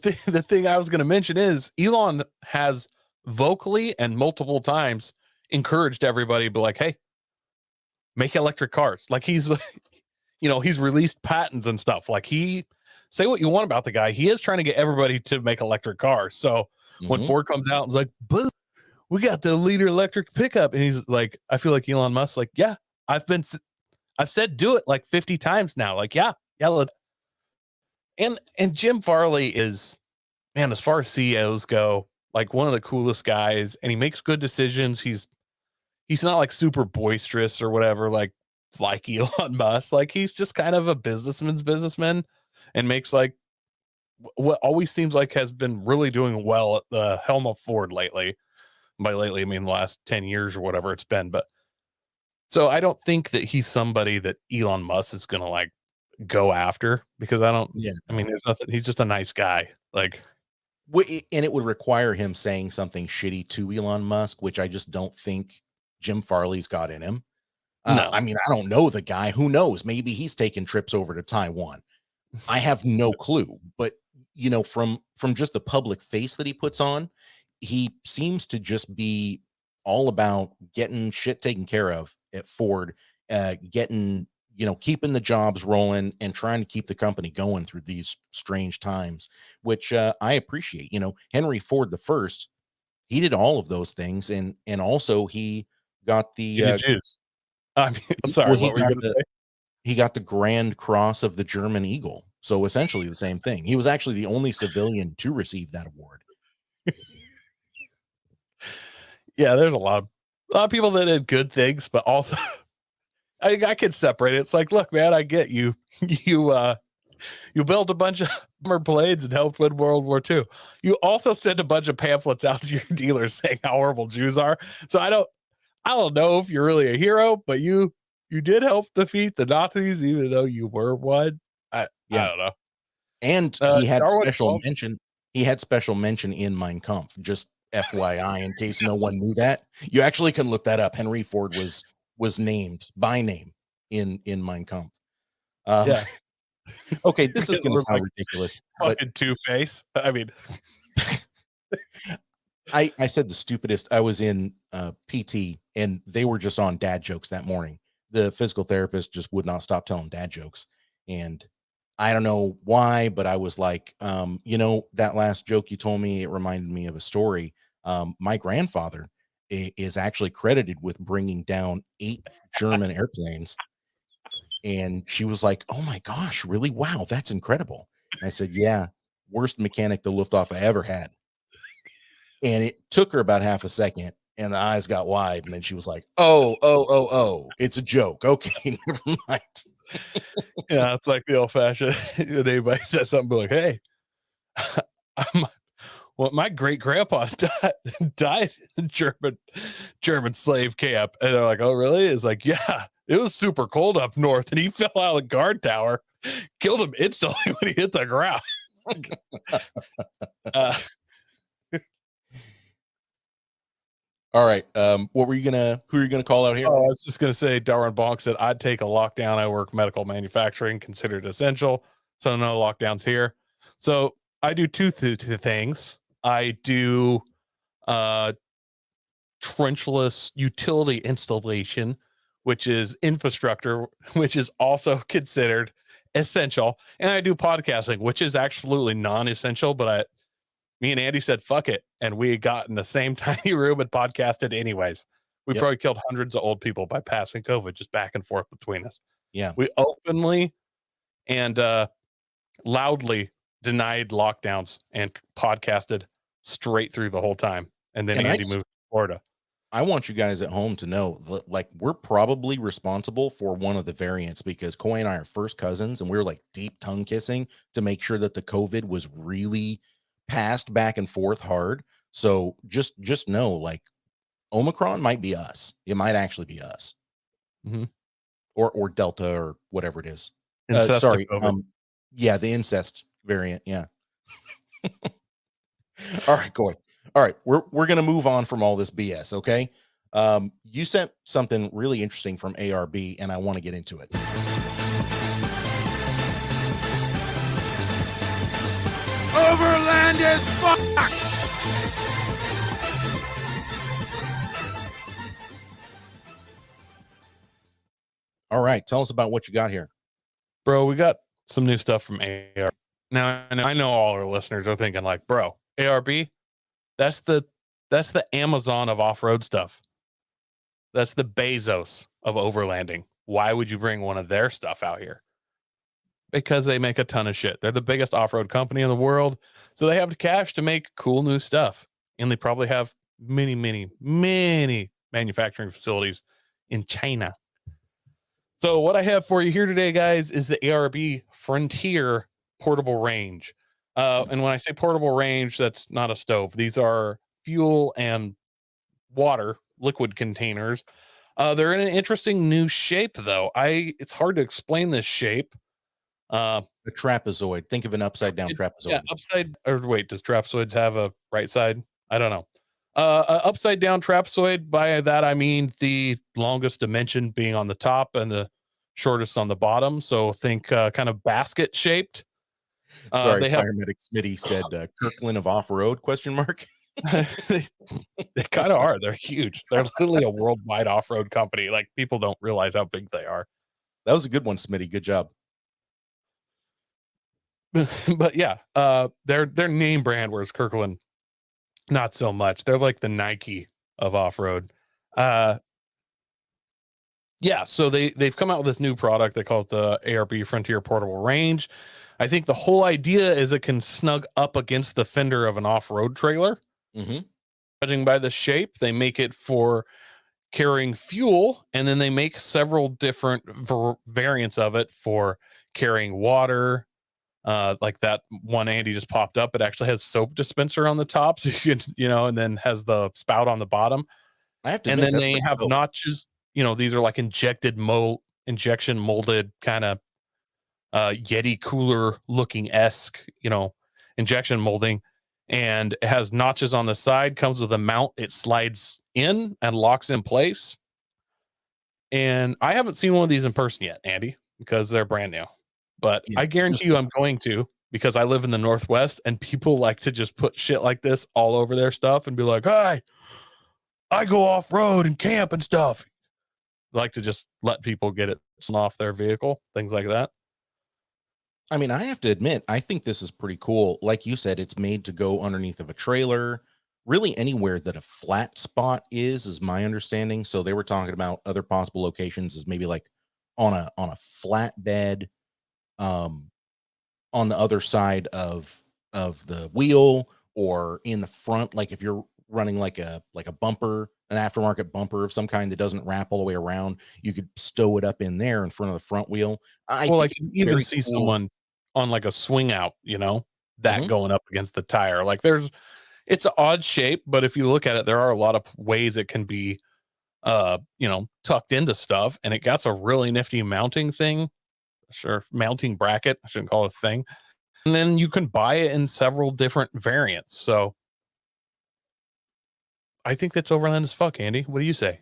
thing I was going to mention is Elon has vocally and multiple times encouraged everybody to be like, "Hey, make electric cars." Like, he's he's released patents and stuff. Like, he say what you want about the guy, he is trying to get everybody to make electric cars. So when Mhm. Ford comes out and is like, "Boo, we got the leader electric pickup," and he's like, I feel like Elon Musk, like, yeah, I've said do it like 50 times now. Like, yeah, yeah. And Jim Farley is, man, as far as CEOs go, like, one of the coolest guys, and he makes good decisions. He's not like super boisterous or whatever, like Elon Musk. Like, he's just kind of a businessman's businessman, and makes, like, what always seems like has been really doing well at the helm of Ford lately. By lately, I mean the last 10 years or whatever it's been. But so I don't think that he's somebody that Elon Musk is gonna, like, go after, because Yeah. I mean, there's nothing, he's just a nice guy. Like, And it would require him saying something shitty to Elon Musk, which I just don't think Jim Farley's got in him. no. I mean, I don't know the guy. Who knows? Maybe he's taking trips over to Taiwan. I have no clue. But from just the public face that he puts on, he seems to just be all about getting shit taken care of at Ford getting, keeping the jobs rolling and trying to keep the company going through these strange times, which I appreciate. Henry Ford the first, he did all of those things, and also he got He did the Jews. I mean, well, sorry, what were you going to say? he got the Grand Cross of the German Eagle. So essentially the same thing. He was actually the only civilian to receive that award. Yeah, there's a lot of people that did good things, but also I could separate it. It's like, look, man, I get you. You built a bunch of armor blades and helped win World War II. You also sent a bunch of pamphlets out to your dealers saying how horrible Jews are. So I don't know if you're really a hero, but you did help defeat the Nazis, even though you were one. I don't know. And he had Darwin special Funk- mention. He had special mention in Mein Kampf. Just FYI, in case no one knew that, you actually can look that up. Henry Ford was named by name in Mein Kampf. Yeah. Okay, this is going to We're sound like ridiculous, but fucking Two-Face. I mean, I said the stupidest. I was in PT, and they were just on dad jokes that morning. The physical therapist just would not stop telling dad jokes, and I don't know why, but I was like, that last joke you told me, it reminded me of a story. My grandfather is actually credited with bringing down 8 German airplanes. And she was like, "Oh my gosh, really? Wow, that's incredible." And I said, "Yeah, worst mechanic the liftoff I ever had." And it took her about half a second, and the eyes got wide, and then she was like, "Oh, it's a joke. Okay, never mind." yeah, it's like the old fashioned. Anybody says something, be like, "Hey, well, my great grandpa died in German slave camp," and they're like, "Oh, really?" It's like, "Yeah, it was super cold up north, and he fell out of the guard tower, killed him instantly when he hit the ground." All right. Who are you gonna call out here? Oh, I was just gonna say, Darwin Bonk said, "I'd take a lockdown. I work medical manufacturing, considered essential, so no lockdowns here." So I do two things. I do trenchless utility installation, which is infrastructure, which is also considered essential, and I do podcasting, which is absolutely non-essential. But me and Andy said, "Fuck it," and we got in the same tiny room and podcasted anyways. We Yep. probably killed hundreds of old people by passing COVID just back and forth between us. Yeah. We openly and loudly denied lockdowns and podcasted straight through the whole time. And then And Andy moved to Florida. I want you guys at home to know that, like, we're probably responsible for one of the variants, because Coy and I are first cousins, and we were like deep tongue kissing to make sure that the COVID was really passed back and forth hard. So just know, like, Omicron might be us. It might actually be us, Mhm. or Delta, or whatever it is. Incest Sorry. COVID. Yeah, the incest variant. Yeah. All right, Coy. All right, we're gonna move on from all this BS. Okay. You sent something really interesting from ARB, and I want to get into it. Overland is fucked. All right, tell us about what you got here. Bro, we got some new stuff from ARB. Now, I know all our listeners are thinking like, bro, ARB, that's the Amazon of off-road stuff. That's the Bezos of overlanding. Why would you bring one of their stuff out here? Because they make a ton of shit. They're the biggest off-road company in the world, so they have the cash to make cool new stuff. And they probably have many, many, many manufacturing facilities in China. So what I have for you here today, guys, is the ARB Frontier portable range. And when I say portable range, that's not a stove. These are fuel and water liquid containers. They're in an interesting new shape, though. It's hard to explain this shape. A trapezoid. Think of an upside down trapezoid. Yeah, upside, or wait, does trapezoids have a right side? I don't know. Upside down trapezoid. By that I mean the longest dimension being on the top and the shortest on the bottom. So think kind of basket shaped. Sorry, They have Fire Medic Smitty said Kirkland of off-road ? they, they kind of are. They're huge. They're literally a worldwide off-road company. Like, people don't realize how big they are. That was a good one, Smitty. Good job. But yeah, their name brand, whereas Kirkland, not so much. They're like the Nike of off-road. Yeah, so they've come out with this new product. They call it the ARB Frontier Portable Range. I think the whole idea is it can snug up against the fender of an off-road trailer. Mm-hmm. Judging by the shape, they make it for carrying fuel, and then they make several different variants of it for carrying water. Like that one Andy just popped up. It actually has soap dispenser on the top, so you can, and then has the spout on the bottom. I have to And admit, then that's they pretty have dope. notches. These are like injection molded kind of Yeti cooler looking esque, injection molding, and it has notches on the side. Comes with a mount. It slides in and locks in place. And I haven't seen one of these in person yet, Andy, because they're brand new. But Yeah, I guarantee you I'm going to, because I live in the Northwest and people like to just put shit like this all over their stuff and be like, "Hey, I go off road and camp and stuff." Like to just let people get it off their vehicle, things like that. I mean, I have to admit, I think this is pretty cool. Like you said, it's made to go underneath of a trailer, really anywhere that a flat spot is my understanding. So they were talking about other possible locations as maybe like on a flat bed, um, on the other side of the wheel, or in the front, like if you're running like a bumper, an aftermarket bumper of some kind that doesn't wrap all the way around, you could stow it up in there in front of the front wheel. I Well, I think can it's even very see cool. someone on like a swing out, that Mhm. going up against the tire. Like it's an odd shape, but if you look at it, there are a lot of ways it can be tucked into stuff, and it got a really nifty mounting thing. Sure, mounting bracket. I shouldn't call it a thing. And then you can buy it in several different variants. So I think that's overland as fuck, Andy. What do you say?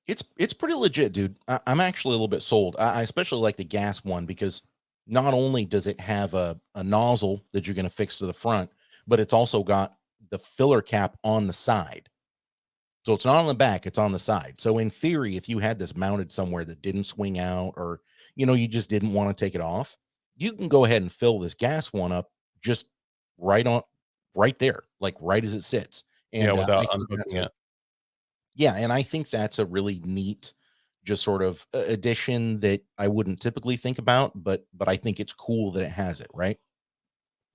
It's pretty legit, dude. I'm actually a little bit sold. I especially like the gas one because not only does it have a nozzle that you're going to fix to the front, but it's also got the filler cap on the side. So it's not on the back, it's on the side. So in theory, if you had this mounted somewhere that didn't swing out, or you just didn't want to take it off, you can go ahead and fill this gas one up just right on right there, like right as it sits. Yeah, And without I think that's unhooking a it. yeah, and I think that's a really neat, just sort of addition that I wouldn't typically think about, but I think it's cool that it has it, right?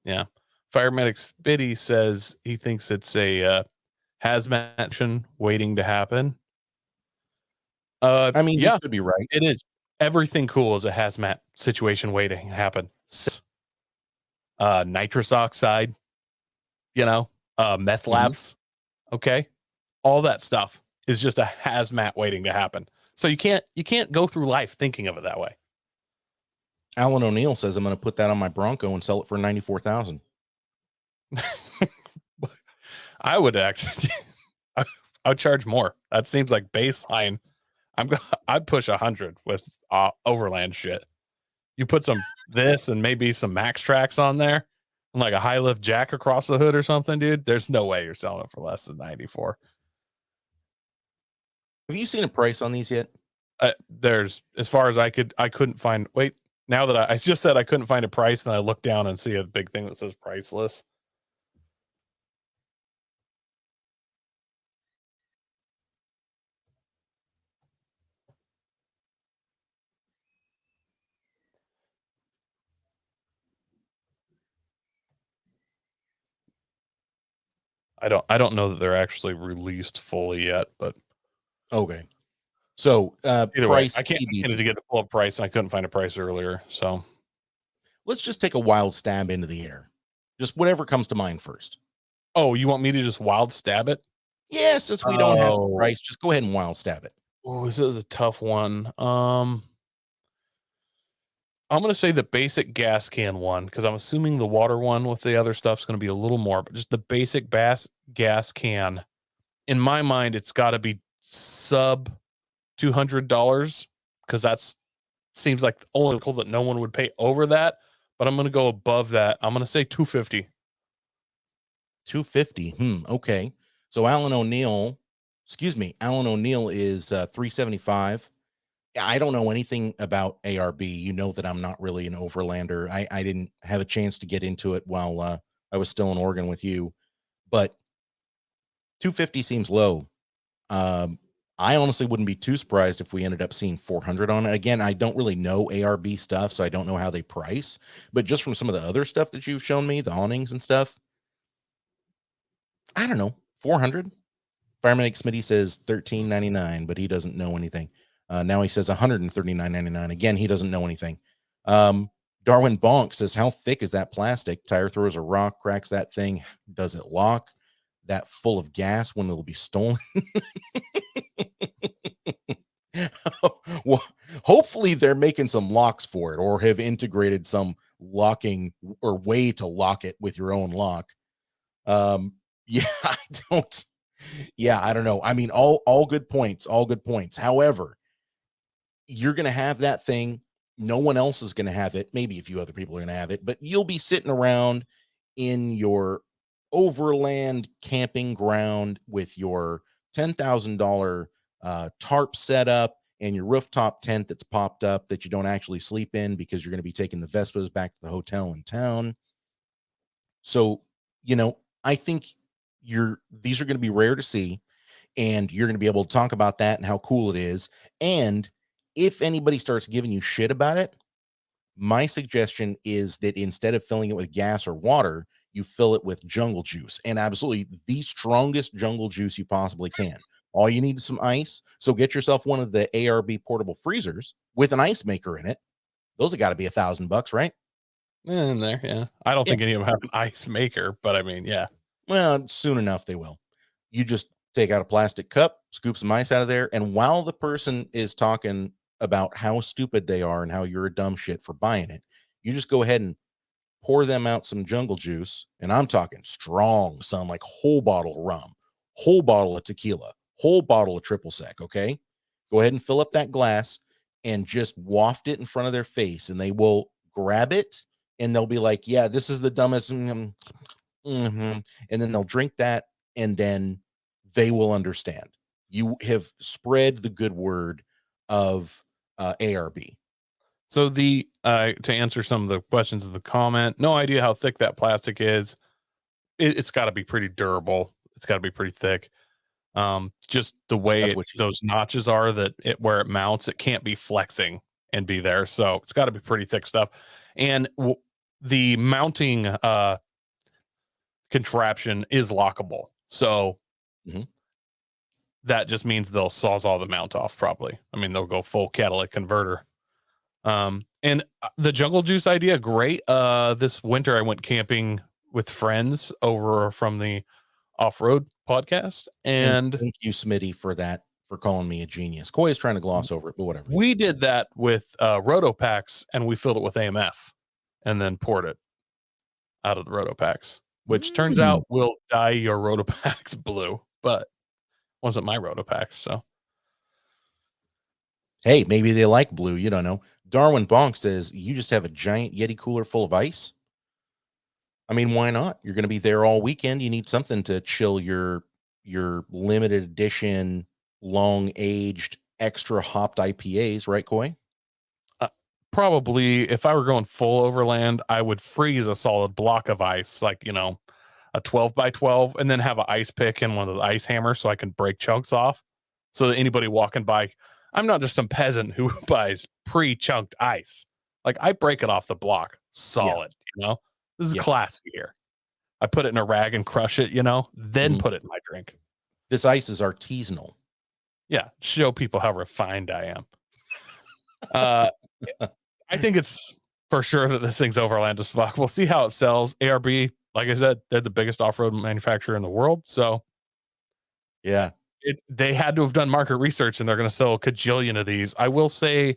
Yeah. Fire Medic Spitty says he thinks it's a hazmat action waiting to happen. I mean, he Yeah, could be right. it is. Everything cool is a hazmat situation waiting to happen. Nitrous oxide, meth Mhm. labs. Okay. All that stuff is just a hazmat waiting to happen. So you can't go through life thinking of it that way. Alan O'Neill says I'm going to put that on my Bronco and sell it for 94,000. I would actually, I would charge more. That seems like baseline. I'd push 100 with overland shit. You put some this and maybe some max tracks on there, and like a high lift jack across the hood or something, dude. There's no way you're selling it for less than 94. Have you seen a price on these yet? There's, as far as I couldn't find. Wait, now that I just said I couldn't find a price, and I look down and see a big thing that says priceless. I don't know that they're actually released fully yet, but Okay. So, either way, price I can't get it TBD. to get a full price, and I couldn't find a price earlier. So Let's just take a wild stab into the air. Just whatever comes to mind first. oh, you want me to just wild stab it? Yeah, since we don't have the Oh, price, just go ahead and wild stab it. this is a tough one. I'm gonna say the basic gas can one, because I'm assuming the water one with the other stuff's gonna be a little more, but just the basic gas can. In my mind, it's got to be sub $200, because that's seems like the only vehicle that no one would pay over that. But I'm gonna go above that. I'm gonna say 250. 250. Okay. So Alan O'Neill is 375. I don't know anything about ARB. You know that I'm not really an overlander. I didn't have a chance to get into it while I was still in Oregon with you, but 250 seems low. I honestly wouldn't be too surprised if we ended up seeing 400 on it. Again, I don't really know ARB stuff, so I don't know how they price, but just from some of the other stuff that you've shown me, the awnings and stuff, I don't know, 400. Fireman Smitty says 13.99, but he doesn't know anything. Now he says 139.99. Again, he doesn't know anything. Darwin Bonk says, how thick is that plastic? Tire throws a rock, cracks that thing. Does it lock? That full of gas when it'll be stolen? Well, hopefully they're making some locks for it or have integrated some locking or way to lock it with your own lock. Yeah, I don't know. I mean, all good points, However, you're going to have that thing. No one else is going to have it. Maybe a few other people are going to have it, but you'll be sitting around in your overland camping ground with your $10,000 tarp setup and your rooftop tent that's popped up that you don't actually sleep in because you're going to be taking the Vespas back to the hotel in town. So, I think these are going to be rare to see, and you're going to be able to talk about that and how cool it is. And if anybody starts giving you shit about it, my suggestion is that instead of filling it with gas or water, you fill it with jungle juice, and absolutely the strongest jungle juice you possibly can. All you need is some ice. So get yourself one of the ARB portable freezers with an ice maker in it. Those have got to be $1,000, right? In there, yeah. I don't Yeah. think any of them have an ice maker, but I mean, yeah. Well, soon enough they will. You just take out a plastic cup, scoop some ice out of there, and while the person is talking about how stupid they are and how you're a dumb shit for buying it, you just go ahead and pour them out some jungle juice. And I'm talking strong, some like whole bottle of rum, whole bottle of tequila, whole bottle of triple sec. Okay. Go ahead and fill up that glass and just waft it in front of their face, and they will grab it and they'll be like, yeah, this is the dumbest. And then they'll drink that, and then they will understand. You have spread the good word of ARB. So to answer some of the questions of the comment, no idea how thick that plastic is. It's got to be pretty durable. It's got to be pretty thick. Just the way those notches are where it mounts, it can't be flexing and be there. So it's got to be pretty thick stuff. And the mounting contraption is lockable. So that just means they'll sawzall the mount off probably. I mean, they'll go full catalytic converter. And the jungle juice idea, great. This winter I went camping with friends over from the off-road podcast. And thank you, Smitty, for calling me a genius. Coy is trying to gloss over it, but whatever. We did that with roto packs, and we filled it with AMF and then poured it out of the roto packs, which turns out will dye your roto packs blue, but wasn't my roto packs. So hey, maybe they like blue. You don't know. Darwin Bonk says, you just have a giant Yeti cooler full of ice. I mean, why not? You're going to be there all weekend. You need something to chill your limited edition, long aged, extra hopped IPAs, right, Coy? Probably if I were going full overland, I would freeze a solid block of ice, like, a 12 by 12, and then have an ice pick and one of the ice hammers so I can break chunks off. So that anybody walking by, I'm not just some peasant who buys pre-chunked ice. Like, I break it off the block solid, This is classy here. I put it in a rag and crush it, then put it in my drink. This ice is artisanal. Yeah, show people how refined I am. I think it's for sure that this thing's overland as fuck. We'll see how it sells. ARB, like I said, they're the biggest off-road manufacturer in the world. So, yeah, they had to have done market research, and they're going to sell a cajillion of these. I will say,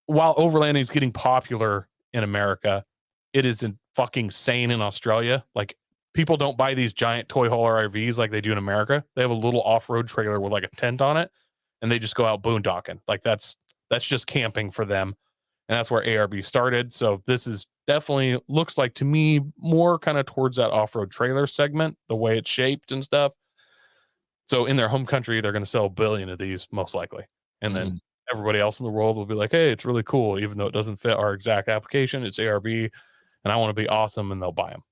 while overlanding is getting popular in America, it is fucking insane in Australia. Like, people don't buy these giant toy hauler RVs like they do in America. They have a little off-road trailer with like a tent on it, and they just go out boondocking. Like, that's just camping for them. And that's where ARB started. So this is definitely looks like to me more kind of towards that off-road trailer segment, the way it's shaped and stuff. So in their home country, they're going to sell 1 billion of these most likely. And then everybody else in the world will be like, hey, it's really cool, even though it doesn't fit our exact application. It's ARB and I want to be awesome, and they'll buy them.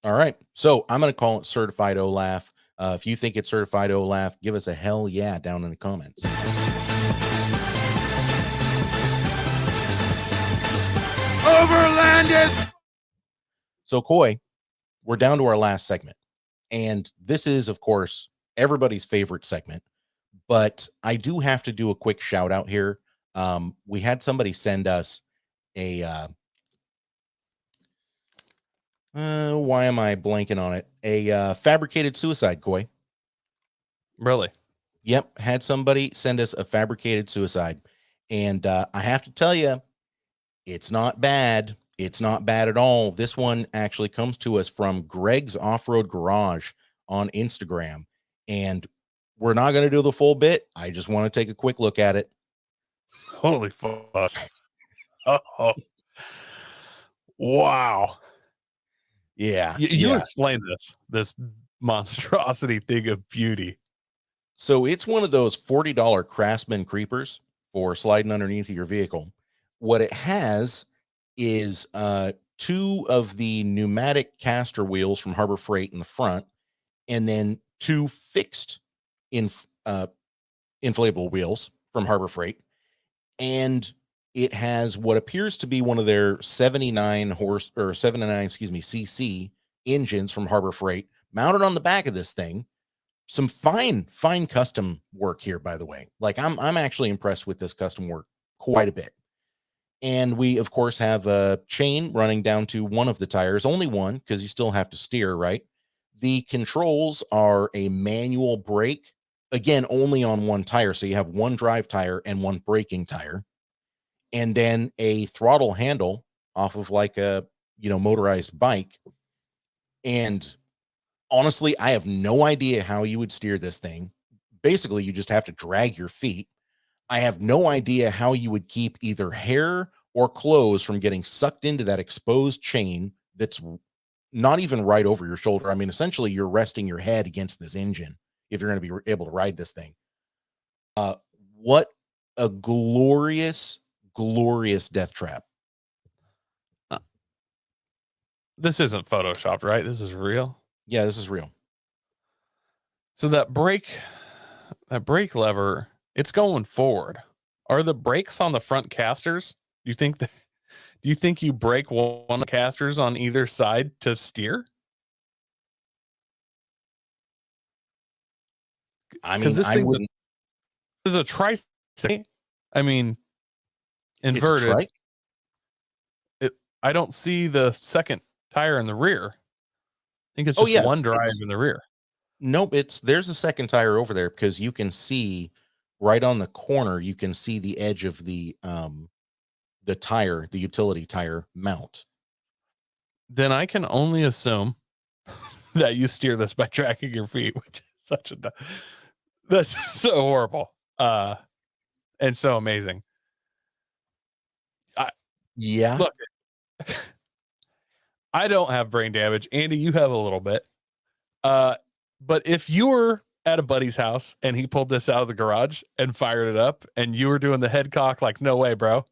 All right. So I'm going to call it certified OLAF. If you think it's certified OLAF, give us a hell yeah down in the comments. Overlanded. So Coy, we're down to our last segment. And this is, of course, everybody's favorite segment. But I do have to do a quick shout out here. We had somebody send us a why am I blanking on it? A fabricated suicide, Coy. Really? Yep. Had somebody send us a fabricated suicide. And I have to tell you, it's not bad. It's not bad at all. This one actually comes to us from Greg's Off-Road Garage on Instagram. And we're not going to do the full bit. I just want to take a quick look at it. Holy fuck. Oh. Wow. Yeah. You explain this monstrosity thing of beauty. So it's one of those $40 Craftsman Creepers for sliding underneath your vehicle. What it has is 2 of the pneumatic caster wheels from Harbor Freight in the front, and then 2 fixed inflatable wheels from Harbor Freight. And it has what appears to be one of their 79 cc engines from Harbor Freight mounted on the back of this thing. Some fine custom work here, by the way. Like I'm actually impressed with this custom work quite a bit. And we, of course, have a chain running down to one of the tires, only one, because you still have to steer, right? The controls are a manual brake, again, only on one tire. So you have one drive tire and one braking tire, and then a throttle handle off of like a, motorized bike. And honestly, I have no idea how you would steer this thing. Basically, you just have to drag your feet. I have no idea how you would keep either hair or clothes from getting sucked into that exposed chain that's not even right over your shoulder. I mean, essentially, you're resting your head against this engine if you're going to be able to ride this thing. What a glorious, glorious death trap. This isn't photoshopped, right? This is real. Yeah, this is real. So that brake lever, it's going forward. Are the brakes on the front casters? Do you think you break one of the casters on either side to steer? I mean, this thing's is a tricycle. I mean, inverted. I don't see the second tire in the rear. I think it's just one drive in the rear. Nope, there's a second tire over there, because you can see right on the corner, you can see the edge of the tire, the utility tire mount. Then I can only assume that you steer this by dragging your feet, which is that's so horrible. And so amazing. Look, I don't have brain damage. Andy, you have a little bit. But if you were at a buddy's house and he pulled this out of the garage and fired it up, and you were doing the head cock like, no way, bro.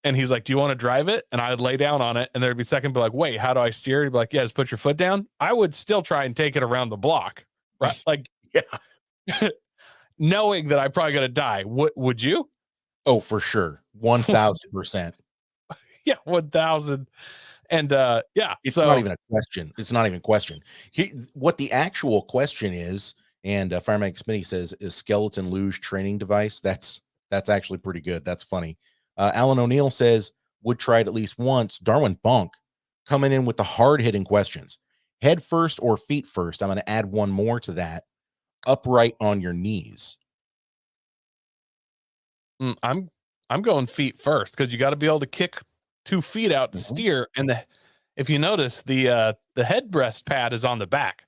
And he's like, do you want to drive it? And I'd lay down on it, and there'd be second, be like, wait, how do I steer? He'd be like, yeah, just put your foot down. I would still try and take it around the block, right? Like, yeah. Knowing that I'm probably going to die. Would you? Oh, for sure. 1,000%. Yeah. 1,000. And yeah, it's not even a question. It's not even a question. What the actual question is, and Fireman Smitty says, is skeleton luge training device. That's actually pretty good. That's funny. Alan O'Neill says, would try it at least once. Darwin Bonk coming in with the hard hitting questions. Head first or feet first? I'm going to add one more to that. Upright on your knees. I'm going feet first, because you got to be able to kick 2 feet out to steer. And if you notice, the headrest pad is on the back.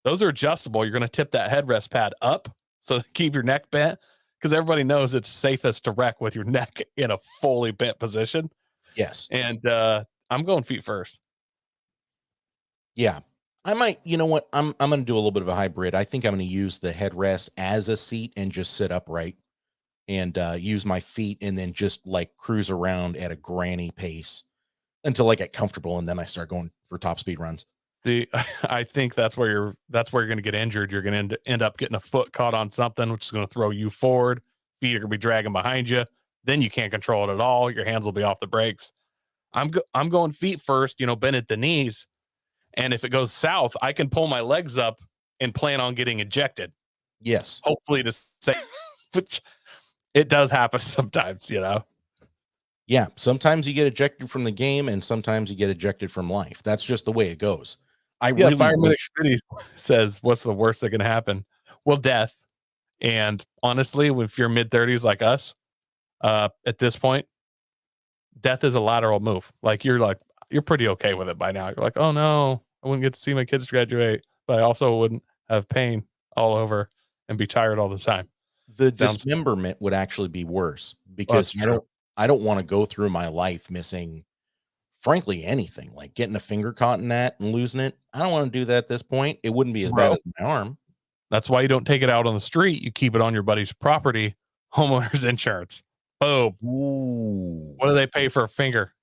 Those are adjustable. You're going to tip that headrest pad up, so keep your neck bent, because everybody knows it's safest to wreck with your neck in a fully bent position. Yes. And I'm going feet first. Yeah. I might, you know what? I'm going to do a little bit of a hybrid. I think I'm going to use the headrest as a seat and just sit upright and use my feet and then just like cruise around at a granny pace until I get comfortable, and then I start going for top speed runs. See, I think that's where you're going to get injured. You're going to end up getting a foot caught on something, which is going to throw you forward. Feet are going to be dragging behind you. Then you can't control it at all. Your hands will be off the brakes. I'm going feet first, bend at the knees. And if it goes south, I can pull my legs up and plan on getting ejected. Yes. Hopefully to say, which it does happen sometimes, Yeah. Sometimes you get ejected from the game and sometimes you get ejected from life. That's just the way it goes. Really Fireman wish. City says, what's the worst that can happen? Well, death. And honestly, if you're mid-30s like us, at this point, death is a lateral move. You're pretty okay with it by now. You're like, oh no, I wouldn't get to see my kids graduate, but I also wouldn't have pain all over and be tired all the time. The dismemberment would actually be worse because I don't want to go through my life missing, frankly, anything, like getting a finger caught in that and losing it. I don't want to do that at this point. It wouldn't be as bad as my arm. That's why you don't take it out on the street. You keep it on your buddy's property, homeowner's insurance. Boom. Ooh. What do they pay for a finger?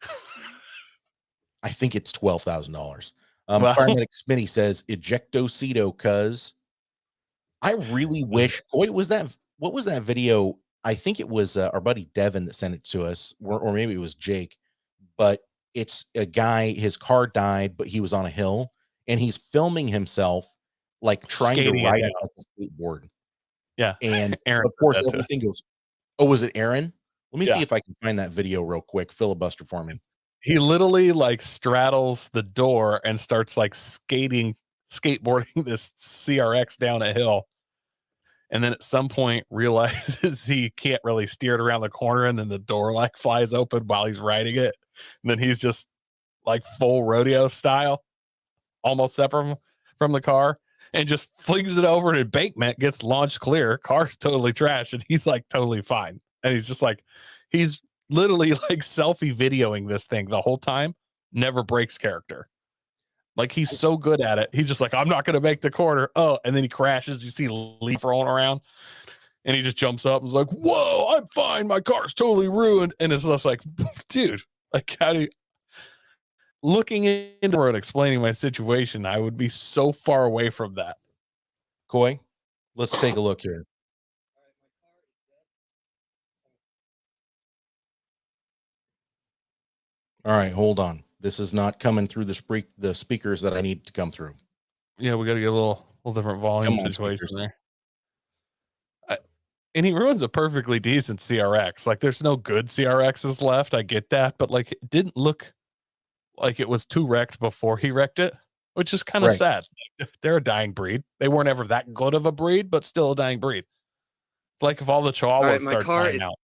I think it's $12,000. Paramedic Smitty says ejectocito, cuz I really wish. What was that video? I think it was our buddy Devin that sent it to us, or maybe it was Jake, but it's a guy, his car died, but he was on a hill and he's filming himself like trying to ride it like a skateboard. Yeah. And Aaron, of course everything goes, oh, was it Aaron? Let me see if I can find that video real quick. Filibuster for me. He literally like straddles the door and starts like skateboarding this CRX down a hill. And then at some point realizes he can't really steer it around the corner. And then the door like flies open while he's riding it. And then he's just like full rodeo style, almost separate from the car, and just flings it over an embankment, gets launched clear. Car's totally trashed. And he's like totally fine. And he's just like, he's literally like selfie videoing this thing the whole time, never breaks character. Like he's so good at it. He's just like, I'm not going to make the corner. Oh, and then he crashes. You see Leaf rolling around and he just jumps up and is like, whoa, I'm fine. My car's totally ruined. And it's just like, dude, like how do you, looking into it and explaining my situation, I would be so far away from that. Coy, let's take a look here. All right, hold on. This is not coming through the speakers that I need to come through. Yeah, we got to get a little different volume situation there. And he ruins a perfectly decent CRX. Like, there's no good CRXs left. I get that, but like, it didn't look like it was too wrecked before he wrecked it, which is kind of sad. They're a dying breed. They weren't ever that good of a breed, but still a dying breed. It's like if all the Chihuahuas start dying out.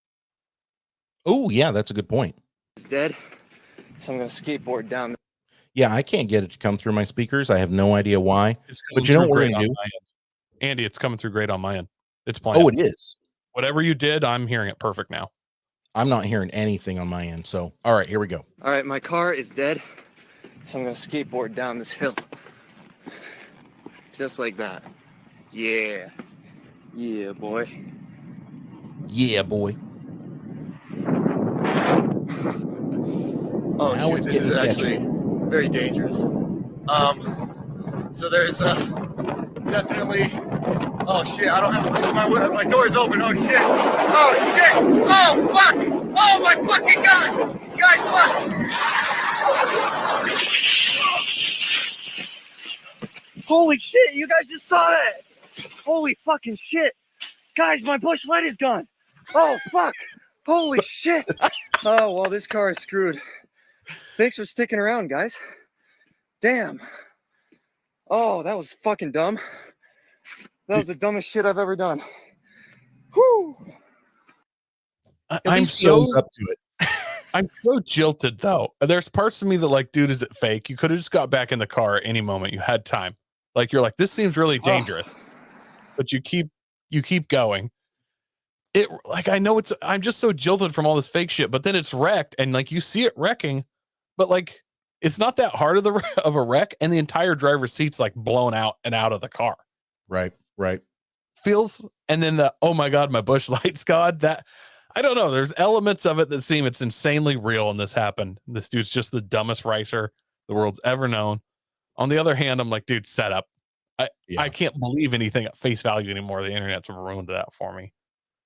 Oh yeah, that's a good point. It's dead. So I'm going to skateboard down. Yeah, I can't get it to come through my speakers. I have no idea why. But you know what we're going to do? Andy, it's coming through great on my end. It's playing. Oh, it is. Whatever you did, I'm hearing it perfect now. I'm not hearing anything on my end. So, all right, here we go. All right, my car is dead. So I'm going to skateboard down this hill. Just like that. Yeah. Yeah, boy. Yeah, boy. Oh, now shit, this is actually very dangerous. So there's definitely. Oh shit! I don't have to push my door's open. Oh shit! Oh shit! Oh fuck! Oh my fucking god! Guys, fuck! Holy shit! You guys just saw that! Holy fucking shit! Guys, my bush light is gone. Oh fuck! Holy shit! Oh well, this car is screwed. Thanks for sticking around, guys. Damn. Oh, that was fucking dumb. That was the dumbest shit I've ever done. Whew. I'm so up to it. I'm so jilted though. There's parts of me that like, dude, is it fake? You could have just got back in the car at any moment. You had time. Like you're like, this seems really dangerous. But you keep going. it like I know I'm just so jilted from all this fake shit, but then it's wrecked and like you see it wrecking, but like it's not that hard of a wreck, and the entire driver's seat's like blown out and out of the car. Right. Feels, and then the oh my god, my bush light's gone. That I don't know. There's elements of it that seem it's insanely real, and this happened. This dude's just the dumbest racer the world's ever known. On the other hand, I'm like, dude, set up. I can't believe anything at face value anymore. The internet's ruined that for me.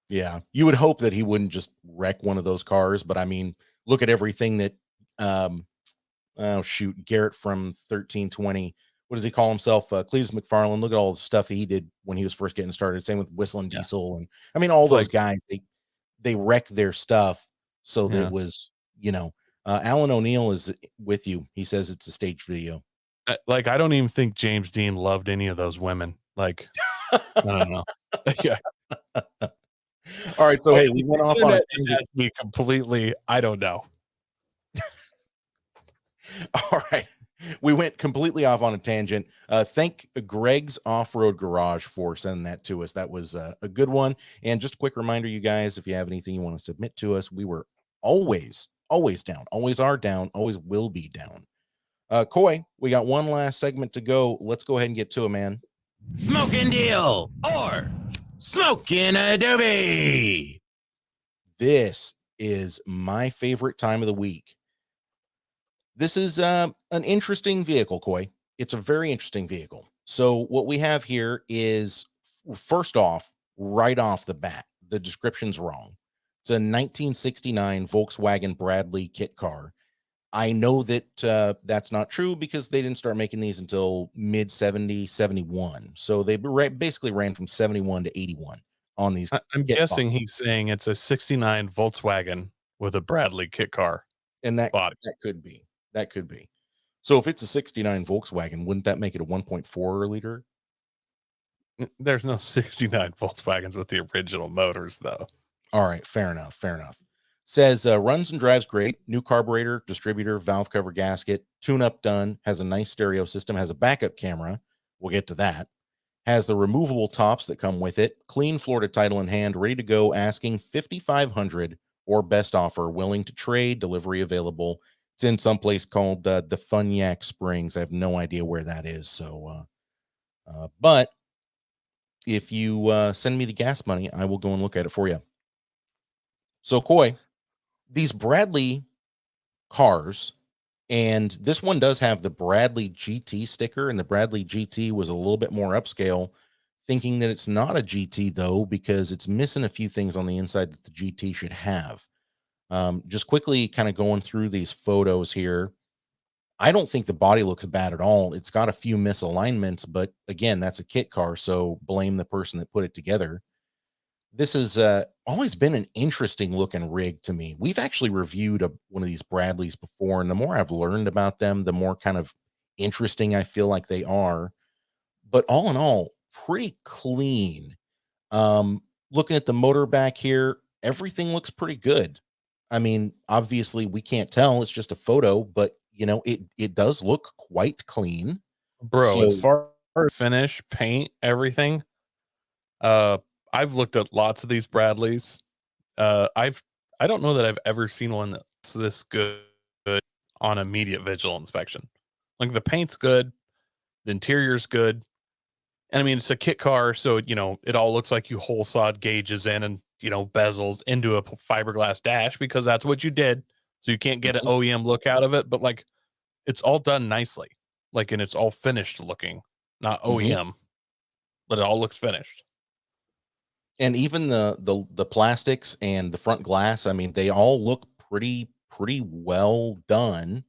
Yeah. You would hope that he wouldn't just wreck one of those cars, but I mean, look at everything that Garrett from 1320. What does he call himself? Cleves McFarland. Look at all the stuff that he did when he was first getting started. Same with Whistling Diesel. And I mean, all It's those like- guys, they wrecked their stuff. So that it was, Alan O'Neill is with you. He says it's a staged video. Like, I don't even think James Dean loved any of those women. Like, I don't know. Yeah. All right. So, hey, we went off on a It has me completely, I don't know. All right. We went completely off on a tangent. Thank Greg's Off-Road Garage for sending that to us. That was a good one. And just a quick reminder, you guys, if you have anything you want to submit to us, we were always down, always are down, always will be down. Coy, we got one last segment to go. Let's go ahead and get to it, man. Smoking Deal or Smoking a Doobie. This is my favorite time of the week. This is an interesting vehicle, Coy. It's a very interesting vehicle. So what we have here is, first off, right off the bat, the description's wrong. It's a 1969 Volkswagen Bradley kit car. I know that that's not true because they didn't start making these until mid 71. So they basically ran from 71 to 81 on these. I'm guessing he's saying it's a 69 Volkswagen with a Bradley kit car. And that could be. That could be. So if it's a 69 Volkswagen, wouldn't that make it a 1.4 liter? There's no 69 Volkswagens with the original motors, though. All right. Fair enough. Says runs and drives great. New carburetor, distributor, valve cover gasket, tune-up done. Has a nice stereo system. Has a backup camera. We'll get to that. Has the removable tops that come with it. Clean Florida title in hand. Ready to go. Asking $5,500 or best offer. Willing to trade. Delivery available. It's in some place called the Funyak Springs. I have no idea where that is. So, but if you send me the gas money, I will go and look at it for you. So, Coy, these Bradley cars, and this one does have the Bradley GT sticker, and the Bradley GT was a little bit more upscale, thinking that it's not a GT, though, because it's missing a few things on the inside that the GT should have. Just quickly kind of going through these photos here. I don't think the body looks bad at all. It's got a few misalignments, but again, that's a kit car, so blame the person that put it together. This has always been an interesting looking rig to me. We've actually reviewed one of these Bradleys before, and the more I've learned about them, the more kind of interesting I feel like they are. But all in all, pretty clean. Looking at the motor back here, everything looks pretty good. I mean, obviously we can't tell. It's just a photo, but it does look quite clean. Bro, as far as finish, paint, everything, I've looked at lots of these Bradleys. I don't know that I've ever seen one that's this good on immediate visual inspection. Like the paint's good, the interior's good. And I mean, it's a kit car, so it all looks like you hole sawed gauges in and bezels into a fiberglass dash because that's what you did. So you can't get an OEM look out of it, but like it's all done nicely. Like, and it's all finished looking, not OEM, but it all looks finished. And even the plastics and the front glass, I mean, they all look pretty well done.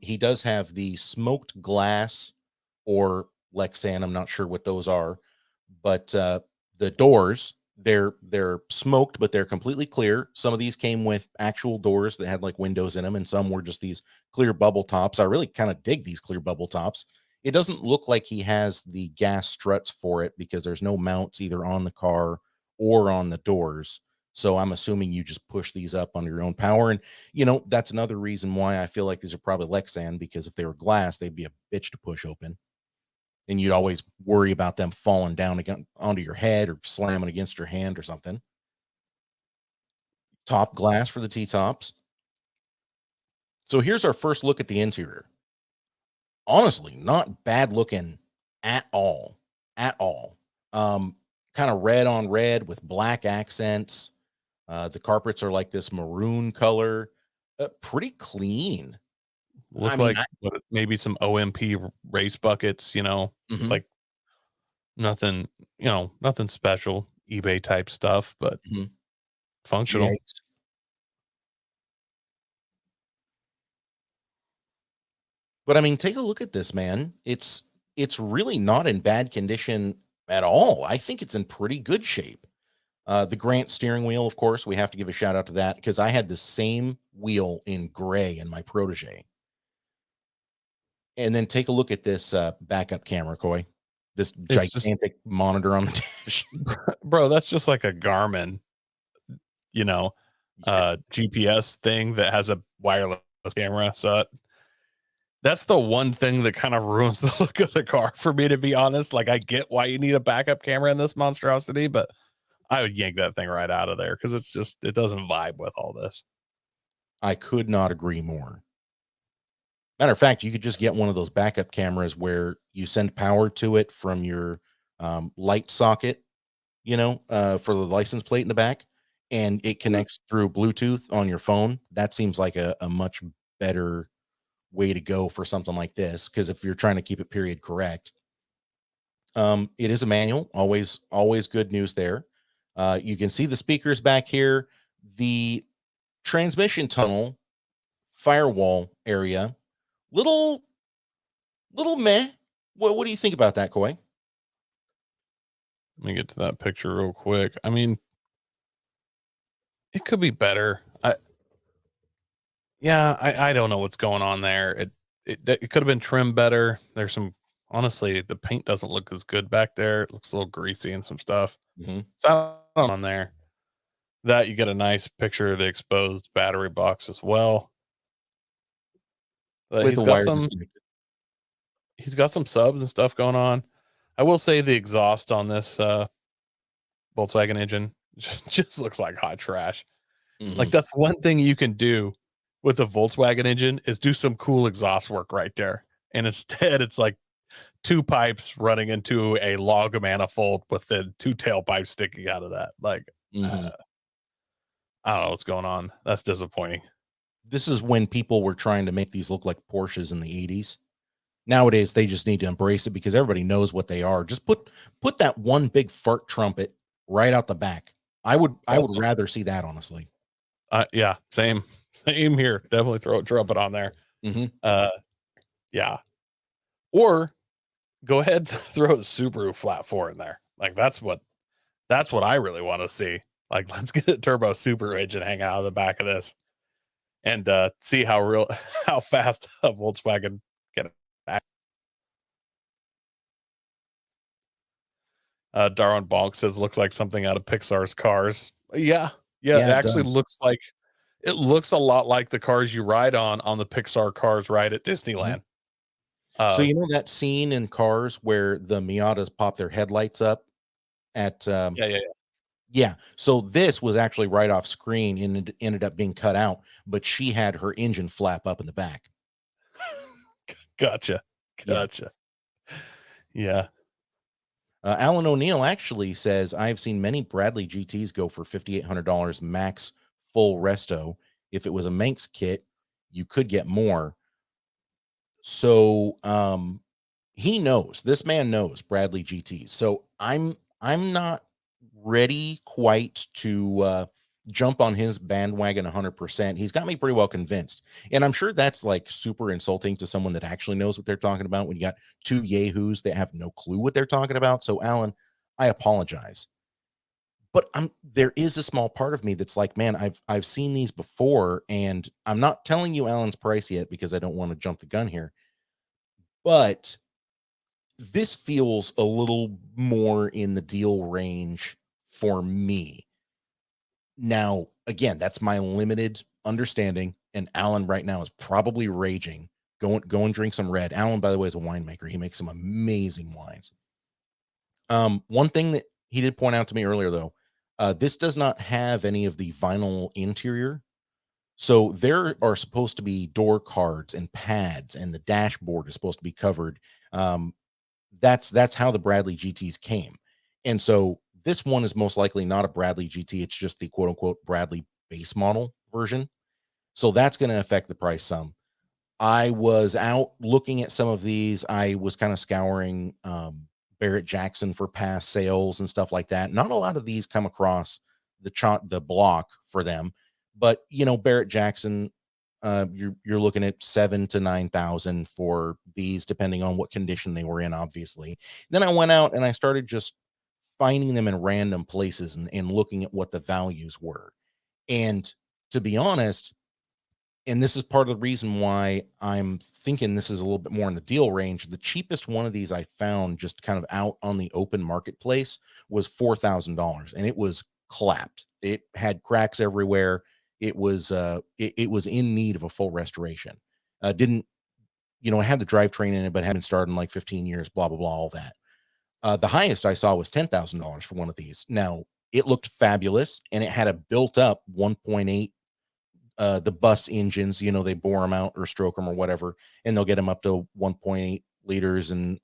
He does have the smoked glass or Lexan. I'm not sure what those are, but the doors, they're smoked, but they're completely clear. Some of these came with actual doors that had like windows in them, and some were just these clear bubble tops. I really kind of dig these clear bubble tops. It doesn't look like he has the gas struts for it because there's no mounts either on the car or on the doors. So I'm assuming you just push these up under your own power. And, that's another reason why I feel like these are probably Lexan, because if they were glass, they'd be a bitch to push open. And you'd always worry about them falling down again onto your head or slamming against your hand or something. top glass for the T-tops. So here's our first look at the interior. Honestly, not bad looking at all. At all. Kind of red on red with black accents. The carpets are like this maroon color. Pretty clean. Look I mean, like maybe some OMP race buckets, Mhm. like nothing, nothing special, eBay type stuff, but Mhm. functional. Yikes. But I mean, take a look at this, man. It's really not in bad condition at all. I think it's in pretty good shape. The Grant steering wheel, of course, we have to give a shout out to that because I had the same wheel in gray in my Protege. And then take a look at this backup camera, Coy. This It's just, gigantic monitor on the dash. bro, that's just like a Garmin, GPS thing that has a wireless camera. So that's the one thing that kind of ruins the look of the car for me, to be honest. Like, I get why you need a backup camera in this monstrosity, but I would yank that thing right out of there because it doesn't vibe with all this. I could not agree more. Matter of fact, you could just get one of those backup cameras where you send power to it from your light socket, for the license plate in the back, and it connects through Bluetooth on your phone. That seems like a much better way to go for something like this. Because if you're trying to keep it period correct, it is a manual. Always good news there. You can see the speakers back here, the transmission tunnel firewall area. Little meh. What do you think about that, Coy? Let me get to that picture real quick. I mean, it could be better. I don't know what's going on there. It could have been trimmed better. There's some, honestly, the paint doesn't look as good back there. It looks a little greasy and some stuff. Mhm. So I don't know on there. That you get a nice picture of the exposed battery box as well. But With the wire disconnected. he's got some subs and stuff going on. I will say the exhaust on this Volkswagen engine just looks like hot trash. Like, Mhm. that's one thing you can do with a Volkswagen engine is do some cool exhaust work right there. And instead, it's like two pipes running into a log manifold with the two tailpipes sticking out of that. Like, Mhm. I don't know what's going on. That's disappointing. This is when people were trying to make these look like Porsches in the 80s. Nowadays, they just need to embrace it because everybody knows what they are. Just put that one big fart trumpet right out the back. I would rather see that, honestly. Yeah, same here. Definitely throw a trumpet on there. Mhm. Yeah. Or go ahead and throw a Subaru flat four in there. Like, that's what I really want to see. Like, let's get a turbo Subaru engine hanging out of the back of this and see how fast a Volkswagen can act. Darwin Bonk says looks like something out of Pixar's Cars. Yeah, it Yeah, it actually does. looks a lot like the cars you ride on the Pixar Cars ride at Disneyland. So you know that scene in Cars where the Miatas pop their headlights up at Yeah. yeah. So this was actually right off screen and it ended up being cut out, but she had her engine flap up in the back. Gotcha. Yeah. Yeah. Alan O'Neill actually says, I've seen many Bradley GTs go for $5,800 max full resto. If it was a Manx kit, you could get more. So he knows, this man knows Bradley GTs. So I'm not ready quite to jump on his bandwagon 100%. He's got me pretty well convinced. And I'm sure that's like super insulting to someone that actually knows what they're talking about when you got two yahoos that have no clue what they're talking about. So Alan, I apologize. But there is a small part of me that's like, man, I've seen these before, and I'm not telling you Alan's price yet because I don't want to jump the gun here. But this feels a little more in the deal range for me. Now, again, that's my limited understanding. And Alan right now is probably raging. Go and drink some red. Alan, by the way, is a winemaker. He makes some amazing wines. One thing that he did point out to me earlier, though, This does not have any of the vinyl interior. So there are supposed to be door cards and pads, and the dashboard is supposed to be covered. Um, that's how the Bradley GTs came. And so this one is most likely not a Bradley GT. It's just the quote unquote Bradley base model version. So that's going to affect the price some. I was out looking at some of these. I was kind of scouring Barrett Jackson for past sales and stuff like that. Not a lot of these come across the block for them, but Barrett Jackson, you're looking at 7,000 to 9,000 for these, depending on what condition they were in. Obviously, then I went out and I started just finding them in random places and looking at what the values were. And to be honest, and this is part of the reason why I'm thinking this is a little bit more in the deal range. The cheapest one of these I found just kind of out on the open marketplace was $4,000, and it was clapped. It had cracks everywhere. It was it was in need of a full restoration. Didn't It had the drivetrain in it, but hadn't started in like 15 years. Blah blah blah, all that. The highest I saw was $10,000 for one of these. Now it looked fabulous, and it had a built-up 1.8. The bus engines, they bore them out or stroke them or whatever, and they'll get them up to 1.8 liters and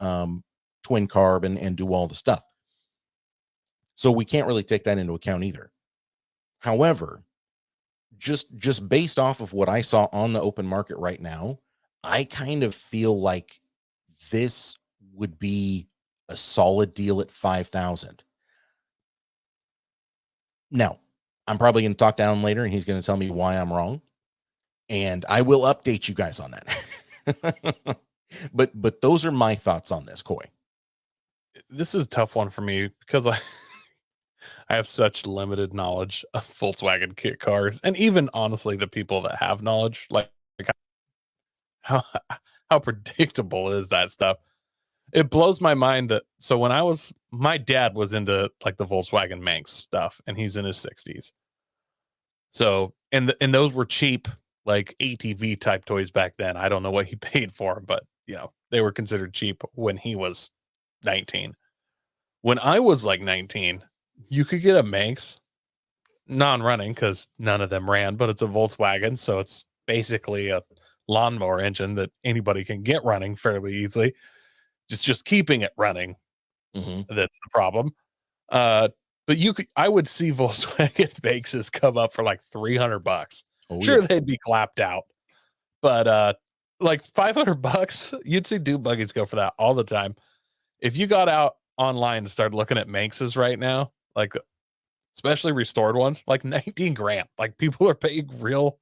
twin carb and do all the stuff. So we can't really take that into account either. However, just based off of what I saw on the open market right now, I kind of feel like this would be a solid deal at 5,000. Now, I'm probably going to talk down later, and he's going to tell me why I'm wrong, and I will update you guys on that. but those are my thoughts on this, Coy. This is a tough one for me because I have such limited knowledge of Volkswagen kit cars, and even honestly, the people that have knowledge, like how predictable is that stuff? It blows my mind that my dad was into like the Volkswagen Manx stuff, and he's in his 60s. So, and those were cheap, like ATV type toys back then. I don't know what he paid for them, but they were considered cheap when he was 19. When I was like 19, you could get a Manx non-running because none of them ran, but it's a Volkswagen. So it's basically a lawnmower engine that anybody can get running fairly easily. Just keeping it running. Mm-hmm. That's the problem. But I would see Volkswagen Maxes come up for like $300. Sure, yeah. They'd be clapped out, but like $500, you'd see Doob buggies go for that all the time. If you got out online and started looking at Maxes right now, like especially restored ones, like 19 grand, like people are paying real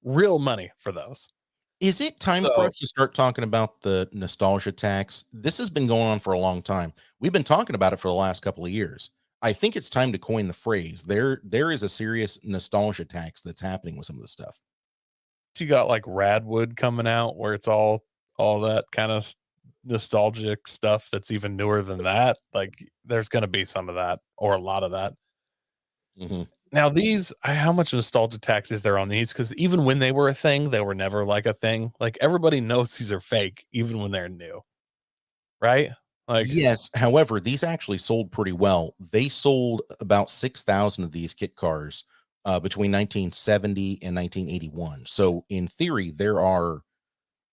money for those. Is it time for us to start talking about the nostalgia tax? This has been going on for a long time. We've been talking about it for the last couple of years. I think it's time to coin the phrase. There is a serious nostalgia tax that's happening with some of the stuff. You got like Radwood coming out, where it's all that kind of nostalgic stuff that's even newer than that. Like there's going to be some of that, or a lot of that. Mm-hmm. Now how much nostalgia tax is there on these? Because even when they were a thing, they were never like a thing. Like everybody knows these are fake, even when they're new, right? Like, yes. However, these actually sold pretty well. They sold about 6,000 of these kit cars between 1970 and 1981. So in theory, there are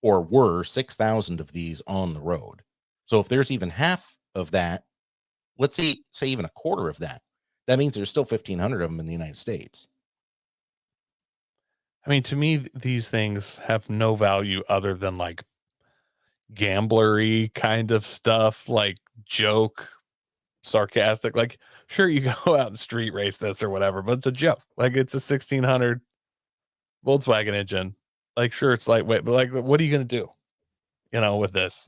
or were 6,000 of these on the road. So if there's even half of that, let's say even a quarter of that, that means there's still 1,500 of them in the United States. I mean, to me, these things have no value other than like gamblery kind of stuff, like joke, sarcastic. Like, sure, you go out and street race this or whatever, but it's a joke. Like, it's a 1,600 Volkswagen engine. Like, sure, it's lightweight, but like, what are you going to do? With this,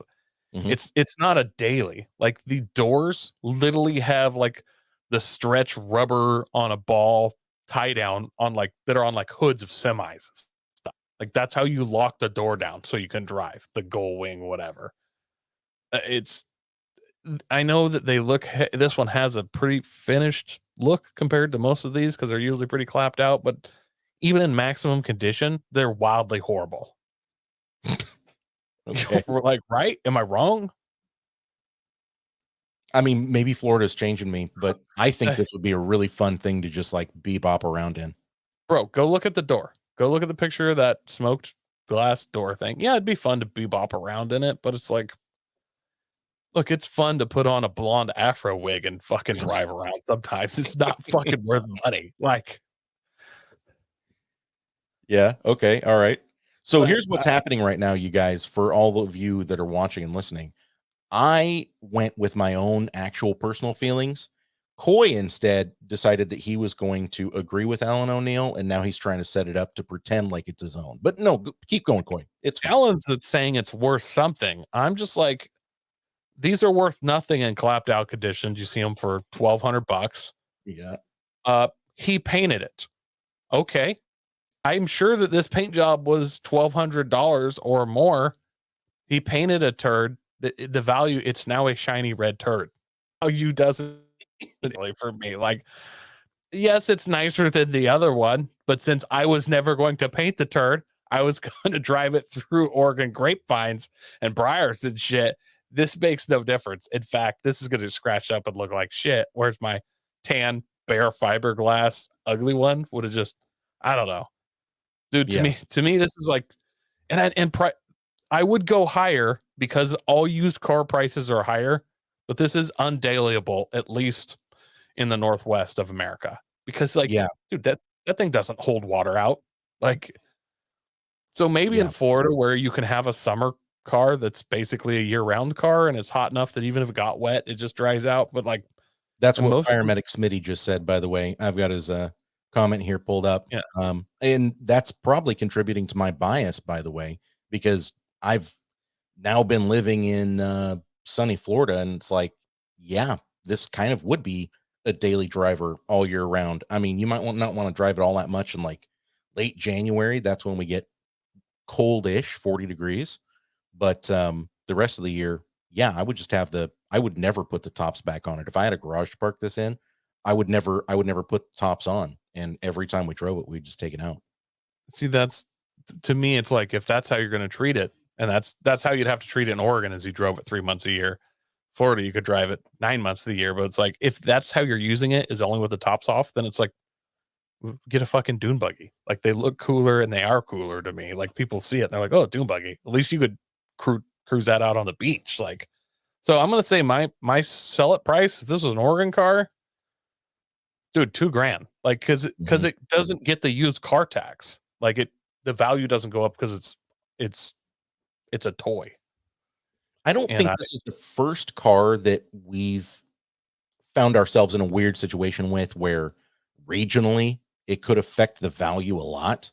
it's not a daily. Like the doors literally have like the stretch rubber on a ball tie down on like that are on like hoods of semis and stuff. Like that's how you lock the door down so you can drive the Gull Wing, whatever. I know that this one has a pretty finished look compared to most of these because they're usually pretty clapped out, but even in maximum condition, they're wildly horrible. Okay. We're like, right? Am I wrong? I mean, maybe Florida's changing me, but I think this would be a really fun thing to just like bebop around in. Bro, go look at the door. Go look at the picture of that smoked glass door thing. Yeah, it'd be fun to bebop around in it, but it's like, look, it's fun to put on a blonde afro wig and fucking drive around sometimes. It's not fucking worth money. Like, Yeah. Okay. All right. So But here's what's happening right now, you guys, for all of you that are watching and listening. I went with my own actual personal feelings. Coy instead decided that he was going to agree with Alan O'Neill, and now he's trying to set it up to pretend like it's his own. But no, keep going, Coy. It's fine. Alan's saying it's worth something. I'm just like, these are worth nothing in clapped out conditions. You see them for $1,200. Yeah. He painted it. Okay. I'm sure that this paint job was $1,200 or more. He painted a turd. The value, it's now a shiny red turd. Value doesn't really for me. Like, yes, it's nicer than the other one, but since I was never going to paint the turd, I was going to drive it through Oregon grapevines and briars and shit. This makes no difference. In fact, this is going to scratch up and look like shit. Where's my tan, bare fiberglass, ugly one? Would have just, I don't know. Dude, to me, this is like, I would go higher because all used car prices are higher, but this is undailyable, at least in the Northwest of America. Because, like, dude, that thing doesn't hold water out. Like, so maybe in Florida where you can have a summer car that's basically a year-round car and it's hot enough that even if it got wet, it just dries out. But like, that's what Fire Medic Smitty just said, by the way. I've got his comment here pulled up. Yeah. And that's probably contributing to my bias, by the way, because I've now been living in sunny Florida, and it's like, yeah, this kind of would be a daily driver all year round. I mean, you might not want to drive it all that much in like late January. That's when we get cold-ish, 40 degrees. But the rest of the year, yeah, I would just have I would never put the tops back on it. If I had a garage to park this in, I would never put the tops on. And every time we drove it, we'd just take it out. See, that's, to me, it's like, if that's how you're going to treat it, and that's how you'd have to treat it in Oregon, as you drove it 3 months a year. Florida, you could drive it 9 months of the year, but it's like, if that's how you're using it, is only with the tops off, then it's like, get a fucking dune buggy. Like, they look cooler and they are cooler to me. Like, people see it and they're like, oh, dune buggy. At least you could cruise that out on the beach. Like, so I'm gonna say my sell it price, if this was an Oregon car, dude, $2,000. Like, because it doesn't get the used car tax. Like, the value doesn't go up because it's a toy. I don't think this is the first car that we've found ourselves in a weird situation with, where regionally it could affect the value a lot.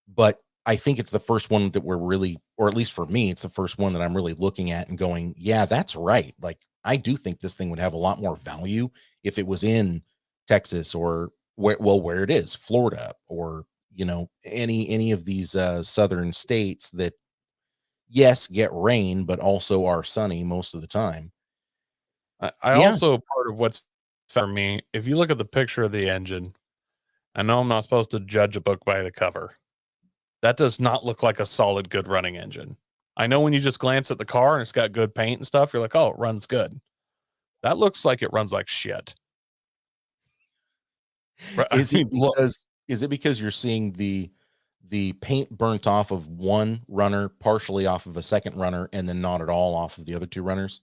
But I think it's the first one that we're really, or at least for me, it's the first one that I'm really looking at and going, yeah, that's right. Like, I do think this thing would have a lot more value if it was in Texas, or where it is, Florida, or, you know, any of these southern states that, yes, get rain, but also are sunny most of the time. Also, part of what's for me, if you look at the picture of the engine, I know I'm not supposed to judge a book by the cover. That does not look like a solid, good running engine. I know when you just glance at the car and it's got good paint and stuff, you're like, oh, it runs good. That looks like it runs like shit. Is it because you're seeing the paint burnt off of one runner, partially off of a second runner, and then not at all off of the other two runners?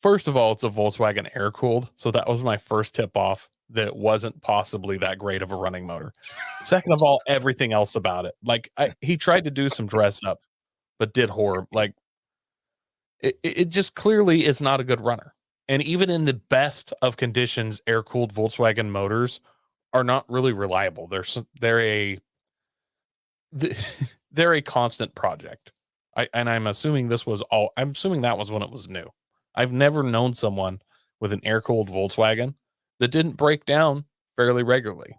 First of all, it's a Volkswagen air cooled. So that was my first tip off that it wasn't possibly that great of a running motor. Second of all, everything else about it. Like, he tried to do some dress up, but did horror. Like, it just clearly is not a good runner. And even in the best of conditions, air cooled Volkswagen motors are not really reliable. They're a constant project. I'm assuming I'm assuming that was when it was new. I've never known someone with an air-cooled Volkswagen that didn't break down fairly regularly.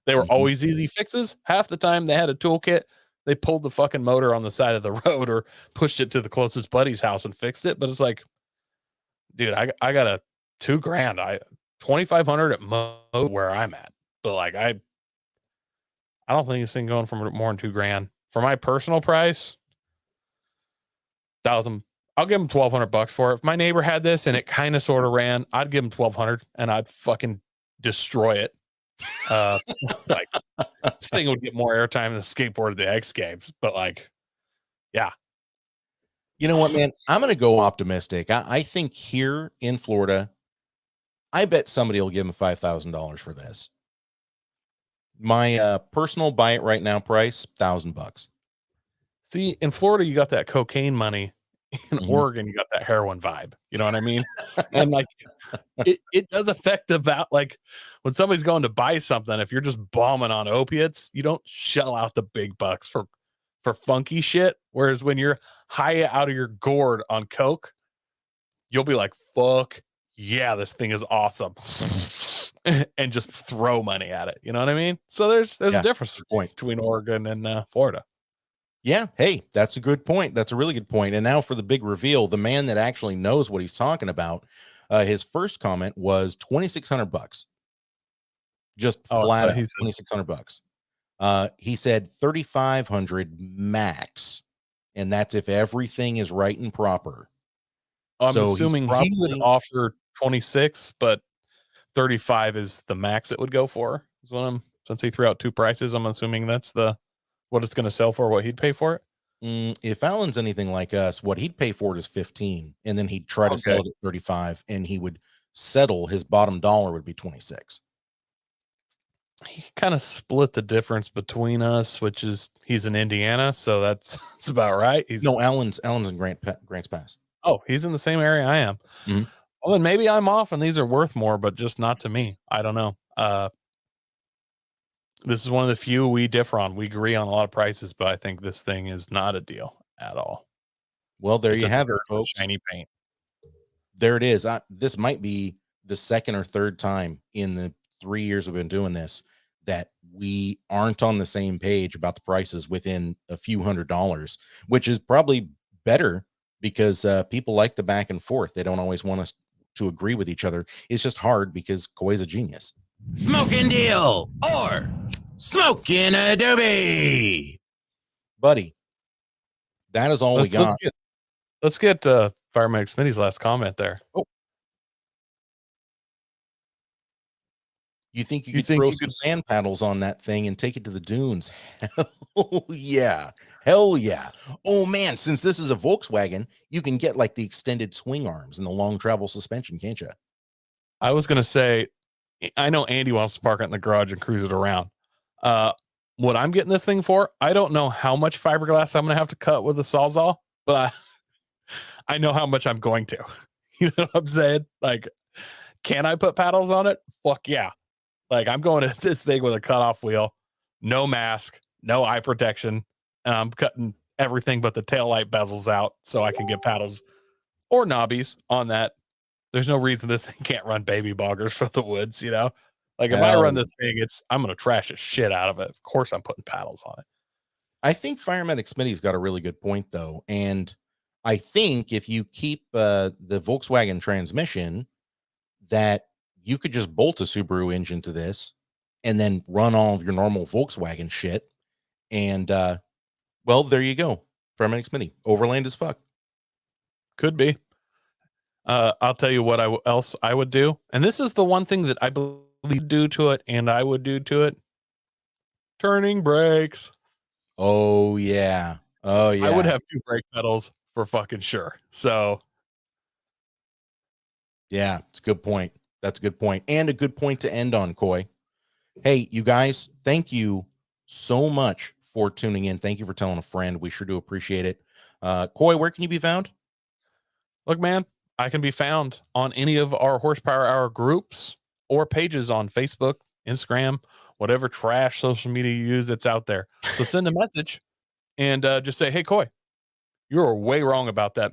They were always easy fixes. Half the time they had a toolkit. They pulled the fucking motor on the side of the road or pushed it to the closest buddy's house and fixed it. But it's like, dude, I got a $2,000, $2,500 at most where I'm at. But like, I don't think this thing going for more than $2,000 for my personal price. I'll give him $1,200 for it. If my neighbor had this and it kind of sort of ran, I'd give him $1,200 and I'd fucking destroy it. Like this thing would get more airtime than the skateboard of the X Games, but like, yeah. You know what, man? I'm going to go optimistic. I think here in Florida, I bet somebody will give him $5,000 for this. My personal buy it right now price, $1,000. See, in Florida, you got that cocaine money. In Mhm. Oregon, you got that heroin vibe. You know what I mean? And like, it does affect about like when somebody's going to buy something. If you're just bombing on opiates, you don't shell out the big bucks for funky shit. Whereas when you're high out of your gourd on coke, you'll be like, "Fuck yeah, this thing is awesome," and just throw money at it. You know what I mean? So there's Yeah, a difference between Oregon and Florida. Yeah. Hey, that's a good point. That's a really good point. And now for the big reveal, the man that actually knows what he's talking about. His first comment was $2,600. Just flat out $2,600. He said 3,500 max, and that's if everything is right and proper. I'm So assuming he would offer 26, but 35 is the max it would go for. Is what since he threw out two prices, I'm assuming that's what it's going to sell for, what he'd pay for it. If Alan's anything like us, what he'd pay for it is 15, and then he'd try to sell it at 35, and he would settle. His bottom dollar would be 26. He kind of split the difference between us, which is he's in Indiana, so that's about right. Alan's in Grants Pass. Oh, he's in the same area I am. Mm-hmm. Well, then maybe I'm off, and these are worth more, but just not to me. I don't know. This is one of the few we differ on. We agree on a lot of prices, but I think this thing is not a deal at all. Well, there you have it, folks. Shiny paint. There it is. This might be the second or third time in the 3 years we've been doing this that we aren't on the same page about the prices within a few $100s, which is probably better because people like the back and forth. They don't always want us to agree with each other. It's just hard because Koi's a genius. Smoking deal or smoking a doobie. Buddy, that is all we got. Let's get Fireman Smitty's last comment there. Oh. You think you could throw some sand paddles on that thing and take it to the dunes? Hell yeah. Hell yeah. Oh man, since this is a Volkswagen, you can get like the extended swing arms and the long travel suspension, can't you? I was going to say, I know Andy wants to park it in the garage and cruise it around. What I'm getting this thing for, I don't know how much fiberglass I'm going to have to cut with a Sawzall, but I know how much I'm going to. You know what I'm saying? Like, can I put paddles on it? Fuck yeah. Like, I'm going at this thing with a cutoff wheel, no mask, no eye protection, and I'm cutting everything but the taillight bezels out so I can get paddles or knobbies on that. There's no reason this thing can't run baby boggers for the woods, you know? Like, if I run this thing, I'm going to trash the shit out of it. Of course, I'm putting paddles on it. I think Firemedic Smitty's got a really good point, though. And I think if you keep the Volkswagen transmission, that you could just bolt a Subaru engine to this and then run all of your normal Volkswagen shit. And, well, there you go. Firemedic Smitty. Overland as fuck. Could be. I'll tell you what else I would do. And this is the one thing that I believe do to it and I would do to it. Turning brakes. Oh, yeah. Oh, yeah. I would have 2 brake pedals for fucking sure. So. Yeah, it's a good point. That's a good point. And a good point to end on, Koi. Hey, you guys, thank you so much for tuning in. Thank you for telling a friend. We sure do appreciate it. Koi, where can you be found? Look, man, I can be found on any of our Horsepower Hour groups or pages on Facebook, Instagram, whatever trash social media you use that's out there. So send a message and just say, hey, Koi, you were way wrong about that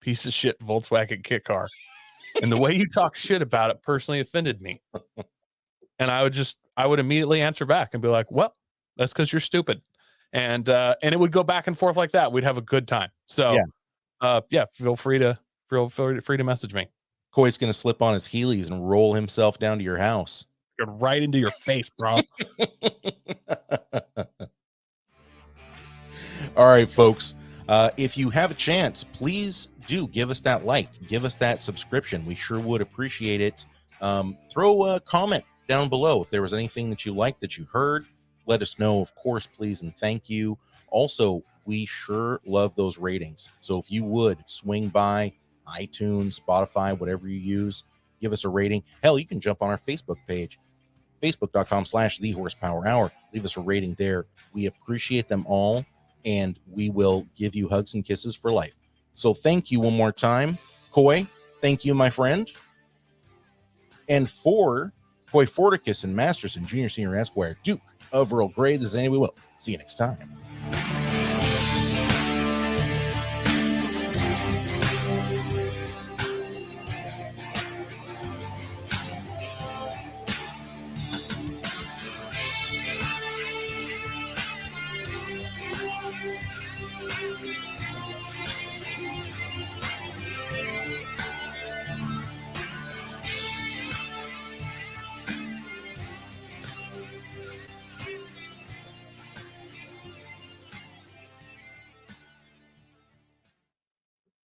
piece of shit Volkswagen kit car. And the way you talk shit about it personally offended me. And I would immediately answer back and be like, well, that's because you're stupid. And it would go back and forth like that. We'd have a good time. So feel free to message me. Koi's going to slip on his Heelys and roll himself down to your house. Get right into your face, bro. All right, folks. If you have a chance, please do give us that like, give us that subscription. We sure would appreciate it. Throw a comment down below if there was anything that you liked that you heard. Let us know, of course, please, and thank you. Also, we sure love those ratings. So if you would swing by iTunes, Spotify, whatever you use, give us a rating. Hell, you can jump on our Facebook page, facebook.com/thehorsepowerhour. Leave us a rating there. We appreciate them all, and we will give you hugs and kisses for life. So thank you one more time. Coy, thank you, my friend. And for Coy Forticus and Masterson, Junior, Senior, Esquire, Duke of Earl Grey, this is Andy. We will see you next time.